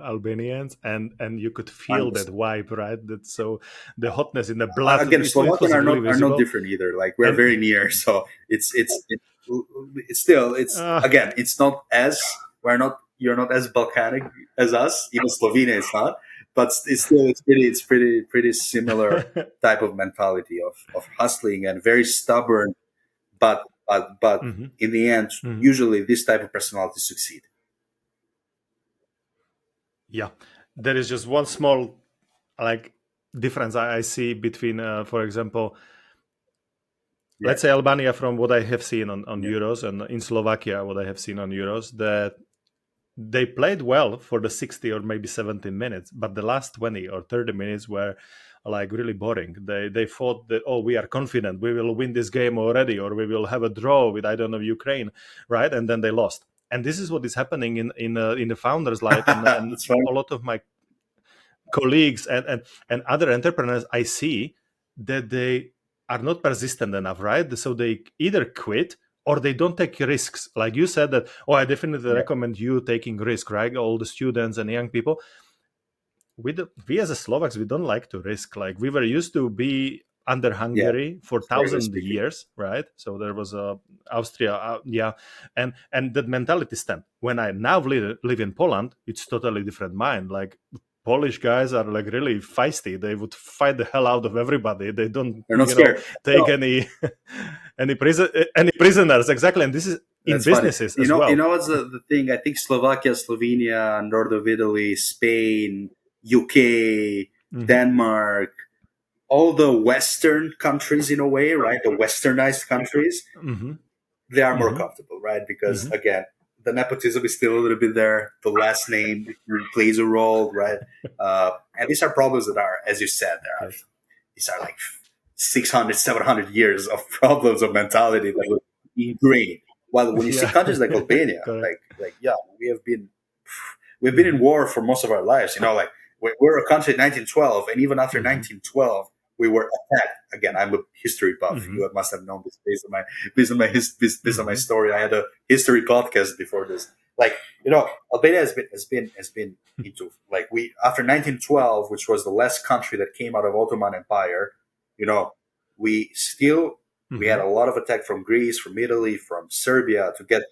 Speaker 2: Albanians, and you could feel that
Speaker 1: 100%.
Speaker 2: vibe, right? That so the hotness in the blood,
Speaker 1: Again,
Speaker 2: it
Speaker 1: Slovakian
Speaker 2: was really
Speaker 1: are not
Speaker 2: visible.
Speaker 1: different either. Like we're
Speaker 2: And
Speaker 1: very near, so it's still it's
Speaker 2: uh,
Speaker 1: again it's not as we're not you're not as Balkanic as us. Even Slovenia is not, but it's still it's pretty similar type of mentality of hustling and very stubborn. But
Speaker 2: Mhm,
Speaker 1: in the end,
Speaker 2: mhm.
Speaker 1: usually this type of personality succeed.
Speaker 2: Yeah, there is just one small like difference I see between, for example,
Speaker 1: Yeah,
Speaker 2: let's say Albania, from what I have seen on
Speaker 1: yeah,
Speaker 2: Euros, and in Slovakia, what I have seen on Euros, that they played well for the 60 or maybe 17 minutes, but the last 20 or 30 minutes were like really boring. They thought that, oh, we are confident, we will win this game already, or we will have a draw with, I don't know, Ukraine, right? And then they lost. And this is what is happening in the founder's life, and
Speaker 1: that's right.
Speaker 2: a lot of my colleagues and other entrepreneurs I see, that they are not persistent enough, right? So they either quit or they don't take risks. Like you said that, oh, I definitely
Speaker 1: Yeah,
Speaker 2: recommend you taking risk, right? All the students and young people. We as a Slovaks, we don't like to risk. Like we were used to be under
Speaker 1: yeah,
Speaker 2: Hungary for
Speaker 1: historically
Speaker 2: thousand
Speaker 1: speaking.
Speaker 2: years, right? So there was Austria, yeah, and that mentality stem. When I now live in Poland, it's totally different mind. Like Polish guys are like really feisty. They would fight the hell out of everybody. They don't,
Speaker 1: They're not scared.
Speaker 2: take any any prisoners. Exactly, and this is in
Speaker 1: That's funny.
Speaker 2: businesses
Speaker 1: You
Speaker 2: as
Speaker 1: know, you
Speaker 2: well.
Speaker 1: know what's the thing? I think Slovakia, Slovenia, north of Italy, Spain, UK,
Speaker 2: Hmm.
Speaker 1: Denmark, all the Western countries in a way, right? The Westernized countries,
Speaker 2: Hmm.
Speaker 1: they are more
Speaker 2: Hmm.
Speaker 1: comfortable, right? Because
Speaker 2: Hmm.
Speaker 1: again, the nepotism is still a little bit there. The last name plays a role, right? And these are problems that are, as you said,
Speaker 2: Yes.
Speaker 1: these are like 600, 700 years of problems of mentality that were ingrained. While when you see
Speaker 2: Yeah.
Speaker 1: countries like Albania,
Speaker 2: Correct.
Speaker 1: like yeah, we've been in
Speaker 2: Hmm.
Speaker 1: war for most of our lives. we're a country in 1912, and even after
Speaker 2: Hmm.
Speaker 1: 1912, we were attacked. Again, I'm a history buff.
Speaker 2: Hmm.
Speaker 1: You must have known this based on my
Speaker 2: Hmm.
Speaker 1: story. I had a history podcast before this. Like, Albania has been into, like, we after 1912, which was the last country that came out of Ottoman Empire. You know, we still we had
Speaker 2: Hmm.
Speaker 1: a lot of attack from Greece, from Italy, from Serbia to get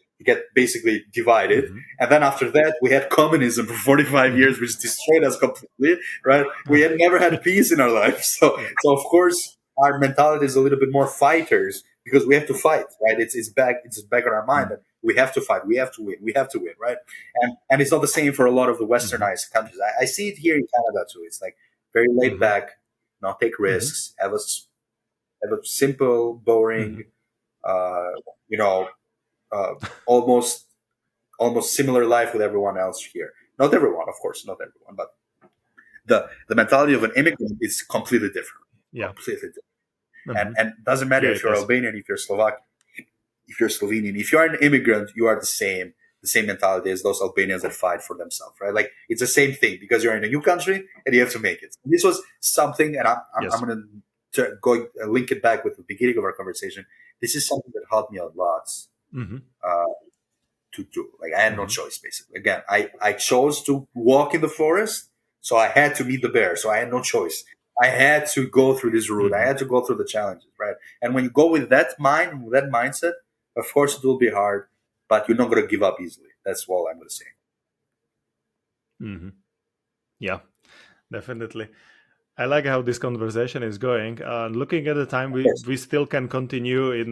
Speaker 1: basically divided.
Speaker 2: Hmm.
Speaker 1: And then after that, we had communism for 45
Speaker 2: Hmm.
Speaker 1: years, which destroyed us completely, right? We had never had peace in our life. So of course, our mentality is a little bit more fighters because we have to fight, right? It's back on our mind that we have to fight, we have to win, right? And it's not the same for a lot of the
Speaker 2: Hmm.
Speaker 1: westernized countries. I see it here in Canada too. It's like very laid
Speaker 2: Hmm.
Speaker 1: back, not take
Speaker 2: Hmm.
Speaker 1: risks, have a simple, boring,
Speaker 2: Hmm.
Speaker 1: uh, you know, uh, almost similar life with everyone else here. Not everyone, of course, not everyone, but the mentality of an immigrant is completely different,
Speaker 2: Yeah.
Speaker 1: completely different. And
Speaker 2: Hmm.
Speaker 1: and it doesn't matter
Speaker 2: Yeah,
Speaker 1: if
Speaker 2: it
Speaker 1: you're
Speaker 2: is.
Speaker 1: Albanian, if you're Slovak, if you're Slovenian, if you're an immigrant, you are the same mentality as those Albanians that fight for themselves, right? Like it's the same thing because you're in a new country and you have to make it. This was something, and I'm
Speaker 2: Yes.
Speaker 1: going to go link it back with the beginning of our conversation. This is something that helped me a lot
Speaker 2: Hmm.
Speaker 1: uh, to do. Like I had no
Speaker 2: Hmm.
Speaker 1: choice, basically. Again, I chose to walk in the forest, so I had to meet the bear. So I had no choice. I had to go through this route. I
Speaker 2: Hmm.
Speaker 1: had to go through the challenges, right? And when you go with that mind, with that mindset, of course it will be hard, but you're not going to give up easily. That's all I'm going to say.
Speaker 2: Hmm. Yeah, definitely. I like how this conversation is going. Looking at the time,
Speaker 1: Of
Speaker 2: we
Speaker 1: course,
Speaker 2: we still can continue in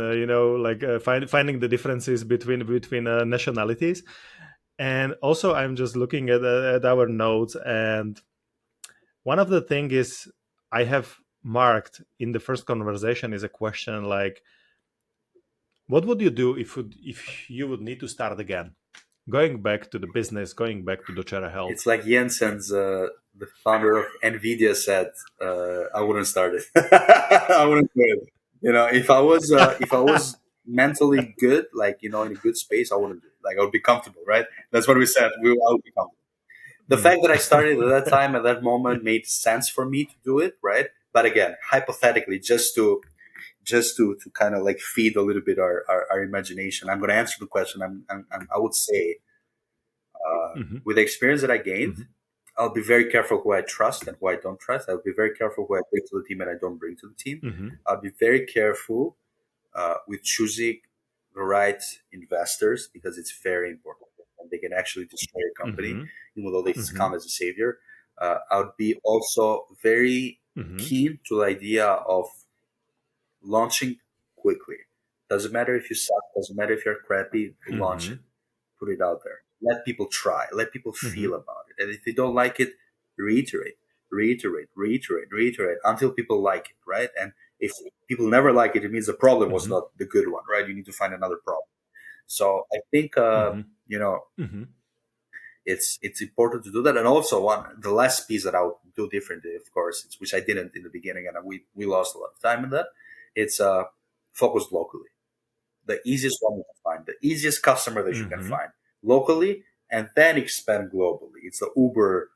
Speaker 2: like finding the differences between nationalities. And also, I'm just looking at our notes, and one of the thing is I have marked in the first conversation is a question like, what would you do if you would need to start again, going back to the business, going back to DolceRat Health?
Speaker 1: it's like Jensen's, the founder of Nvidia, said, "I wouldn't start it. I wouldn't do it. If I was mentally good, like in a good space, I wouldn't do it. Like I would be comfortable, right? That's what we said. I would be comfortable. The
Speaker 2: Mm.
Speaker 1: fact that I started at that time, at that moment, made sense for me to do it, right? But again, hypothetically, just to kind of like feed a little bit our imagination, I'm going to answer the question. I would say,
Speaker 2: Hmm.
Speaker 1: with the experience that I gained,
Speaker 2: Hmm.
Speaker 1: I'll be very careful who I trust and who I don't trust. I'll be very careful who I bring to the team and I don't bring to the team.
Speaker 2: Hmm.
Speaker 1: I'll be very careful with choosing the right investors because it's very important and they can actually destroy your company,
Speaker 2: Hmm.
Speaker 1: even though they
Speaker 2: Hmm.
Speaker 1: come as a savior. I would be also very
Speaker 2: Hmm.
Speaker 1: keen to the idea of launching quickly. Doesn't matter if you suck, doesn't matter if you're crappy, launch it,
Speaker 2: Hmm.
Speaker 1: put it out there. Let people try, let people feel
Speaker 2: Hmm.
Speaker 1: about it. And if they don't like it, reiterate, reiterate until people like it, right? And if people never like it, it means the problem was
Speaker 2: Hmm.
Speaker 1: not the good one, right? You need to find another problem. So I think,
Speaker 2: Hmm.
Speaker 1: you know,
Speaker 2: Hmm.
Speaker 1: it's important to do that. And also, the last piece that I would do differently, of course, which I didn't in the beginning, and we lost a lot of time in that. It's focused locally, the easiest one you can find, the easiest customer that you can
Speaker 2: Hmm.
Speaker 1: find locally, and then expand globally. It's the Uber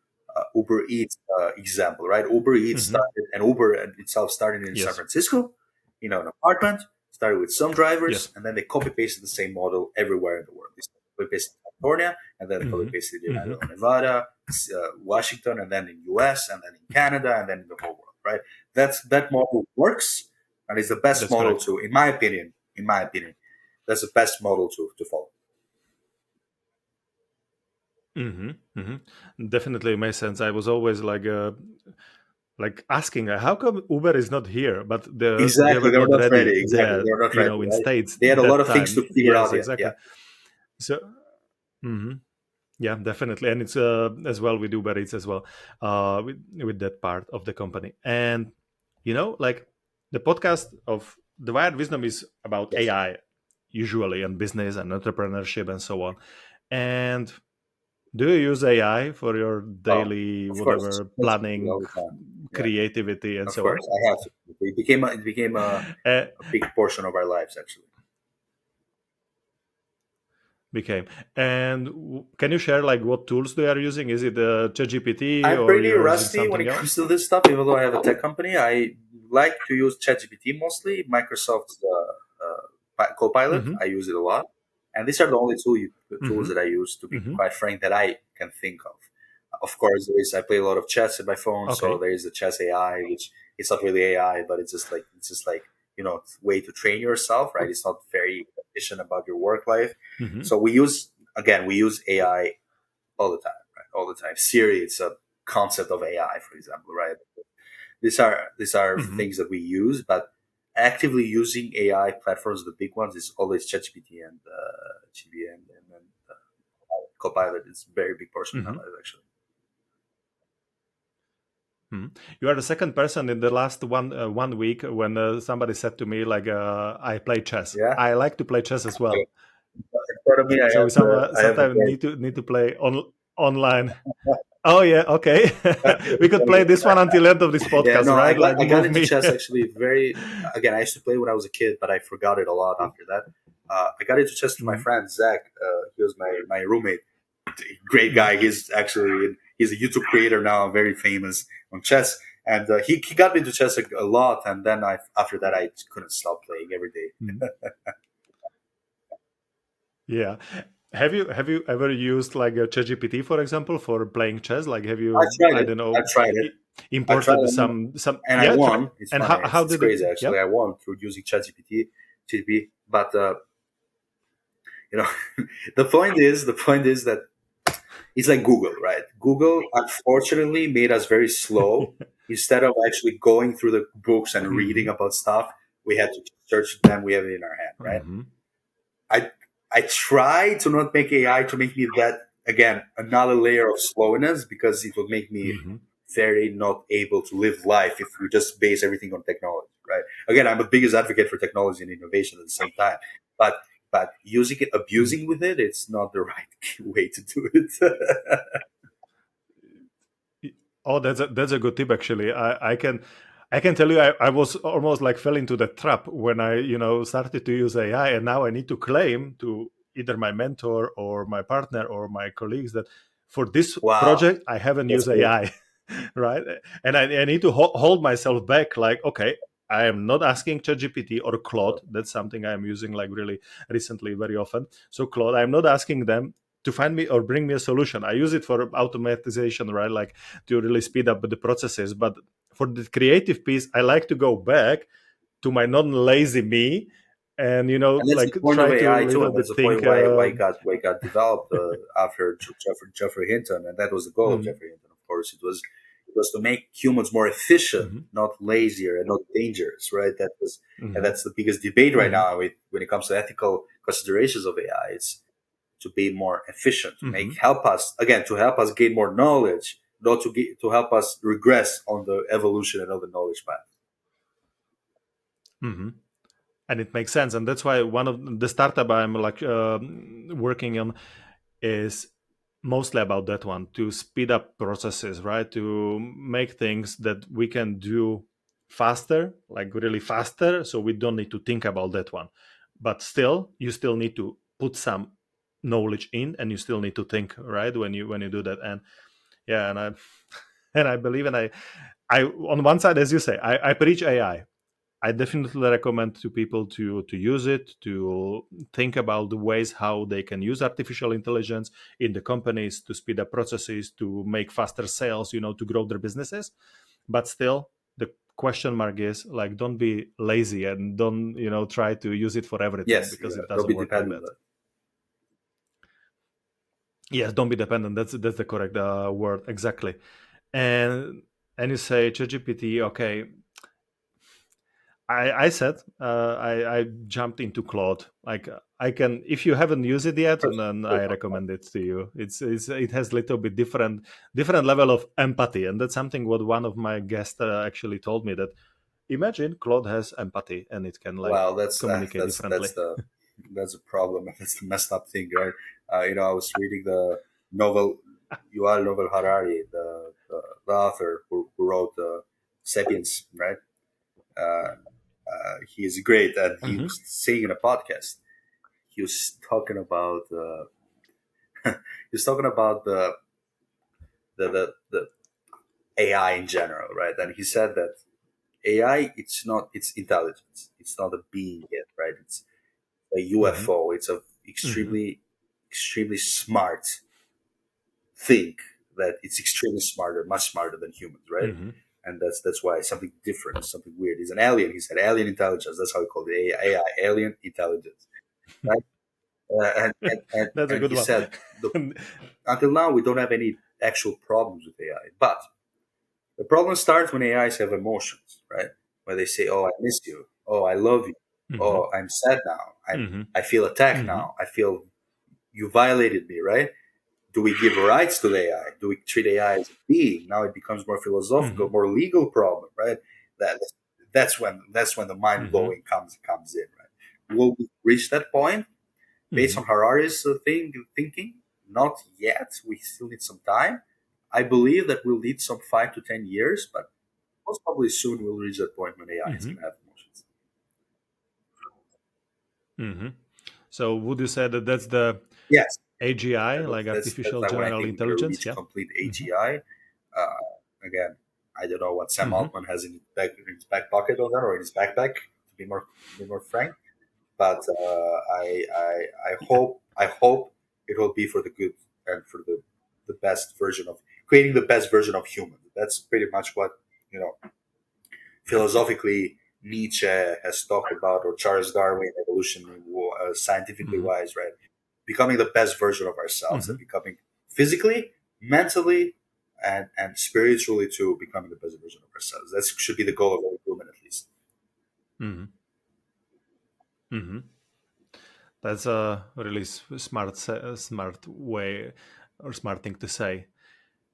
Speaker 1: Eats example, right? Uber Eats
Speaker 2: Hmm.
Speaker 1: started, and Uber itself started in San
Speaker 2: Yes.
Speaker 1: Francisco, an apartment, started with some drivers,
Speaker 2: Yes.
Speaker 1: and then they copy pasted the same model everywhere in the world. They copy pasted in California, and then they copy
Speaker 2: Hmm.
Speaker 1: pasted in, I
Speaker 2: Hmm.
Speaker 1: don't know, Nevada, Washington, and then in US, and then in Canada, and then in the whole world, right? That model works, and it's the best
Speaker 2: That's
Speaker 1: model
Speaker 2: correct.
Speaker 1: to, in my opinion, that's the best model to follow.
Speaker 2: Hmm. Hmm. Definitely makes sense. I was always like asking, how come Uber is not here? But they
Speaker 1: Exactly,
Speaker 2: were
Speaker 1: they were
Speaker 2: not
Speaker 1: not
Speaker 2: ready
Speaker 1: ready. Exactly,
Speaker 2: there,
Speaker 1: they were not ready.
Speaker 2: in
Speaker 1: Right?
Speaker 2: States
Speaker 1: They had a lot
Speaker 2: that
Speaker 1: of things to
Speaker 2: time.
Speaker 1: figure
Speaker 2: Yes,
Speaker 1: out yet.
Speaker 2: exactly.
Speaker 1: Yeah,
Speaker 2: So, mhm. Yeah, definitely, and it's as well with Uber Eats as well, with that part of the company. And like the podcast of the Wired Wisdom is about
Speaker 1: yes,
Speaker 2: AI usually, and business and entrepreneurship and so on. And do you use AI for your
Speaker 1: oh,
Speaker 2: daily
Speaker 1: of course,
Speaker 2: whatever
Speaker 1: basically
Speaker 2: planning,
Speaker 1: all the time. Yeah,
Speaker 2: creativity, and
Speaker 1: of
Speaker 2: so
Speaker 1: course,
Speaker 2: on?
Speaker 1: I have to. It became a
Speaker 2: Uh,
Speaker 1: big portion of our lives, actually.
Speaker 2: became. And can you share like what tools they are using? Is it ChatGPT
Speaker 1: I'm
Speaker 2: or
Speaker 1: pretty
Speaker 2: you're using
Speaker 1: rusty when
Speaker 2: something
Speaker 1: it comes
Speaker 2: else?
Speaker 1: to this stuff. Even though I have a tech company, I like to use ChatGPT mostly. Microsoft's Copilot,
Speaker 2: Mm-hmm.
Speaker 1: I use it a lot, and these are the only tools
Speaker 2: Mm-hmm.
Speaker 1: that I use. To be
Speaker 2: Mm-hmm.
Speaker 1: quite frank, that I can think of. Of course, I play a lot of chess in my phone, so
Speaker 2: Okay.
Speaker 1: there is the chess AI, which it's not really AI, but it's just like way to train yourself, right? It's not very efficient about your work life.
Speaker 2: Mm-hmm.
Speaker 1: So we use AI all the time, right? All the time. Siri, it's a concept of AI, for example, right? These are
Speaker 2: Mm-hmm.
Speaker 1: things that we use, but actively using AI platforms, the big ones, is always ChatGPT and GBM and then Copilot. It's a very big portion of my
Speaker 2: Mm-hmm.
Speaker 1: life, actually.
Speaker 2: Mhm. You are the second person in the last 1 week when somebody said to me like, "I play chess.
Speaker 1: Yeah.
Speaker 2: I like to play chess as
Speaker 1: Okay.
Speaker 2: well."
Speaker 1: In front of me,
Speaker 2: So we
Speaker 1: I have the
Speaker 2: sometimes
Speaker 1: board.
Speaker 2: need to play online. Oh yeah, okay. We could play
Speaker 1: Okay.
Speaker 2: this one until end of this
Speaker 1: Yeah,
Speaker 2: podcast,
Speaker 1: no,
Speaker 2: right? Like
Speaker 1: I got
Speaker 2: move
Speaker 1: into
Speaker 2: me.
Speaker 1: chess actually very. Again, I used to play when I was a kid, but I forgot it a lot after that. I got into chess through my
Speaker 2: Mhm,
Speaker 1: friend Zach. He was my roommate. Great
Speaker 2: mhm,
Speaker 1: guy. He's a YouTube creator now, very famous on chess. And he got me into chess a lot, and then I after that I couldn't stop playing every day.
Speaker 2: mhm. Yeah. Have you ever used like a ChatGPT, for example, for playing chess? Like, have
Speaker 1: I
Speaker 2: you,
Speaker 1: tried
Speaker 2: I
Speaker 1: it.
Speaker 2: don't
Speaker 1: I
Speaker 2: know,
Speaker 1: tried it. I tried
Speaker 2: imported
Speaker 1: it,
Speaker 2: some?
Speaker 1: and I
Speaker 2: Yeah, try.
Speaker 1: won. It's
Speaker 2: And
Speaker 1: funny.
Speaker 2: how
Speaker 1: It's
Speaker 2: did it?
Speaker 1: crazy actually.
Speaker 2: Yep.
Speaker 1: I won through using ChatGPT. But you know, the point is that it's like Google, right? Google unfortunately made us very slow. Instead of actually going through the books and reading
Speaker 2: Hmm.
Speaker 1: about stuff, we had to search them. We have it in our hand, right?
Speaker 2: Hmm.
Speaker 1: I I try to not make AI to make me that again another layer of slowness, because it will make me
Speaker 2: Hmm.
Speaker 1: very not able to live life if we just base everything on technology, right? Again, I'm the biggest advocate for technology and innovation at the same time, but using it,
Speaker 2: Hmm.
Speaker 1: abusing with it, it's not the right way to do it.
Speaker 2: Oh, that's a good tip actually. I can tell you I was almost like fell into the trap when I started to use AI, and now I need to claim to either my mentor or my partner or my colleagues that for this
Speaker 1: Wow,
Speaker 2: project I haven't
Speaker 1: that's
Speaker 2: used
Speaker 1: great.
Speaker 2: AI, right? And I need to hold myself back. Like, okay, I am not asking ChatGPT or Claude. That's something I am using like really recently very often. So Claude, I'm not asking them to find me or bring me a solution. I use it for automatization, right? Like to really speed up the processes. But for the creative piece, I like to go back to my non-lazy me, and
Speaker 1: And that's the
Speaker 2: like
Speaker 1: point of
Speaker 2: try to
Speaker 1: AI too,
Speaker 2: little
Speaker 1: and that's
Speaker 2: bit
Speaker 1: the point
Speaker 2: think.
Speaker 1: why it got developed after Jeffrey Hinton, and that was the goal of
Speaker 2: Mhm,
Speaker 1: Jeffrey Hinton. Of course, it was to make humans more efficient,
Speaker 2: mhm,
Speaker 1: not lazier and not dangerous, right? And
Speaker 2: mhm,
Speaker 1: that's the biggest debate right
Speaker 2: mhm,
Speaker 1: now when it comes to ethical considerations of AI. It's to be more efficient,
Speaker 2: mhm,
Speaker 1: to help us gain more knowledge, not to help us regress on the evolution and on the knowledge path.
Speaker 2: mhm. And it makes sense, and that's why one of the startup I'm like working on is mostly about that one, to speed up processes, right? To make things that we can do faster, like really faster, so we don't need to think about that one. But still, you still need to put some knowledge in, and you still need to think, right, when you do that. And yeah, and I and I believe, and I on one side, as you say, I preach I definitely recommend to people to use it, to think about the ways how they can use artificial intelligence in the companies to speed up processes, to make faster sales, to grow their businesses. But still, the question mark is like, don't be lazy and don't try to use it for everything,
Speaker 1: Yes,
Speaker 2: because it
Speaker 1: don't
Speaker 2: doesn't
Speaker 1: be
Speaker 2: work like
Speaker 1: dependent
Speaker 2: that.
Speaker 1: on it.
Speaker 2: Yes, don't be dependent. That's the correct word exactly. And and you say ChatGPT, okay, I said I jumped into Claude. Like I can, if you haven't used it yet, and then I recommend it to you. It has little bit different level of empathy, and that's something what one of my guests actually told me, that imagine Claude has empathy and it can like
Speaker 1: Well, that's
Speaker 2: communicate
Speaker 1: that's
Speaker 2: differently.
Speaker 1: that's a problem. That's the messed up thing, right? I was reading the novel Yuval Novel Harari, the author who wrote *Sapiens*, right? Uh, he is great, and he
Speaker 2: Hmm.
Speaker 1: was saying in a podcast, he was talking about he was talking about the AI in general, right? And he said that AI, it's intelligence. It's not a being yet, right? It's a
Speaker 2: Hmm.
Speaker 1: UFO. It's a
Speaker 2: Hmm.
Speaker 1: extremely smart thing that it's extremely smarter, much smarter than humans, right?
Speaker 2: Hmm.
Speaker 1: And that's why something different, something weird. He's an alien. He said alien intelligence. That's how he called it, AI, alien intelligence, right?
Speaker 2: That's a
Speaker 1: And
Speaker 2: good
Speaker 1: he
Speaker 2: one.
Speaker 1: said the, until now we don't have any actual problems with AI, but the problem starts when AIs have emotions, right? Where they say, "Oh, I miss you. Oh, I love you.
Speaker 2: Hmm.
Speaker 1: Oh, I'm sad now.
Speaker 2: Hmm.
Speaker 1: I feel attacked
Speaker 2: Hmm.
Speaker 1: now. I feel you violated me." Right? Do we give rights to the AI? Do we treat AI as a being? Now it becomes more philosophical,
Speaker 2: Hmm.
Speaker 1: more legal problem, right? That that's when the mind
Speaker 2: Hmm.
Speaker 1: blowing comes in, right? Will we reach that point based
Speaker 2: Hmm.
Speaker 1: on Harari's thinking? Not yet. We still need some time. I believe that we'll need some 5 to 10 years, but most probably soon we'll reach that point when AI is
Speaker 2: Hmm.
Speaker 1: going to have emotions.
Speaker 2: Hmm. So would you say that that's the
Speaker 1: Yes,
Speaker 2: AGI, like
Speaker 1: that's
Speaker 2: artificial
Speaker 1: like when I
Speaker 2: general
Speaker 1: think we're going to
Speaker 2: intelligence?
Speaker 1: reach
Speaker 2: Yeah.
Speaker 1: complete
Speaker 2: Hmm.
Speaker 1: AGI. Again, I don't know what Sam
Speaker 2: Hmm.
Speaker 1: Altman has in his back pocket on that or in his backpack. To be more frank, but I hope it will be for the good and for the best version of creating the best version of human. That's pretty much what you know philosophically Nietzsche has talked about, or Charles Darwin, evolution, scientifically
Speaker 2: Hmm.
Speaker 1: wise, right? Becoming the best version of ourselves and
Speaker 2: Hmm.
Speaker 1: becoming physically, mentally, and spiritually too, becoming the best version of ourselves. That should be the goal of every human, at least.
Speaker 2: Hmm. Hmm. That's a really smart way or smart thing to say.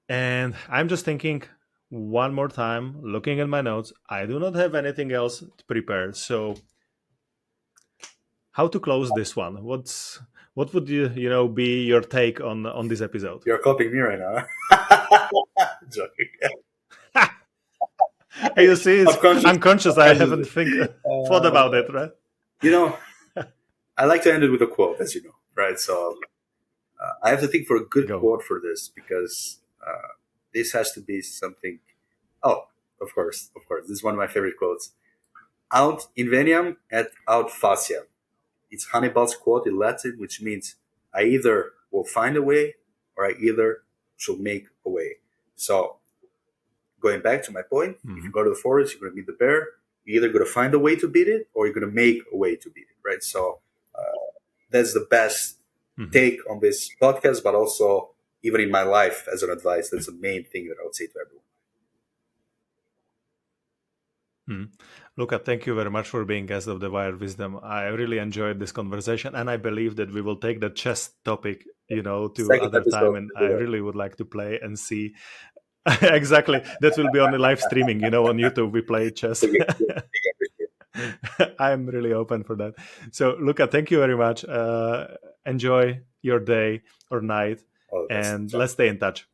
Speaker 2: And I'm just thinking one more time, looking at my notes. I do not have anything else prepared. So how to close this one? What would be your take on this episode?
Speaker 1: You're copying me right now. Joking.
Speaker 2: You see, it's
Speaker 1: Subconscious,
Speaker 2: unconscious. I haven't
Speaker 1: subconsciously.
Speaker 2: thought about
Speaker 1: Uh,
Speaker 2: it, right?
Speaker 1: you know, I like to end it with a quote, as you know, right? So I have to think for a good
Speaker 2: Go.
Speaker 1: quote for this because this has to be something. Oh, of course. This is one of my favorite quotes. Aut inveniam et aut faciam. It's Hannibal's quote in Latin, which means I either will find a way or I either shall make a way. So going back to my point, if you
Speaker 2: Hmm.
Speaker 1: go to the forest, you're going to meet the bear. You're either going to find a way to beat it or you're going to make a way to beat it, right? So that's the best
Speaker 2: Hmm.
Speaker 1: take on this podcast, but also even in my life as an advice, that's the main thing that I would say to everyone.
Speaker 2: Hmm. Luca, thank you very much for being guest of the Wired Wisdom. I really enjoyed this conversation, and I believe that we will take the chess topic, to
Speaker 1: Second
Speaker 2: other time.
Speaker 1: episode,
Speaker 2: And
Speaker 1: do
Speaker 2: I
Speaker 1: that.
Speaker 2: really would like to play and see. Exactly, that will be on the live streaming. On YouTube we play chess.
Speaker 1: Big, big appreciate.
Speaker 2: I'm really open for that. So, Luca, thank you very much. Enjoy your day or night,
Speaker 1: All the best,
Speaker 2: and
Speaker 1: John.
Speaker 2: let's stay in touch.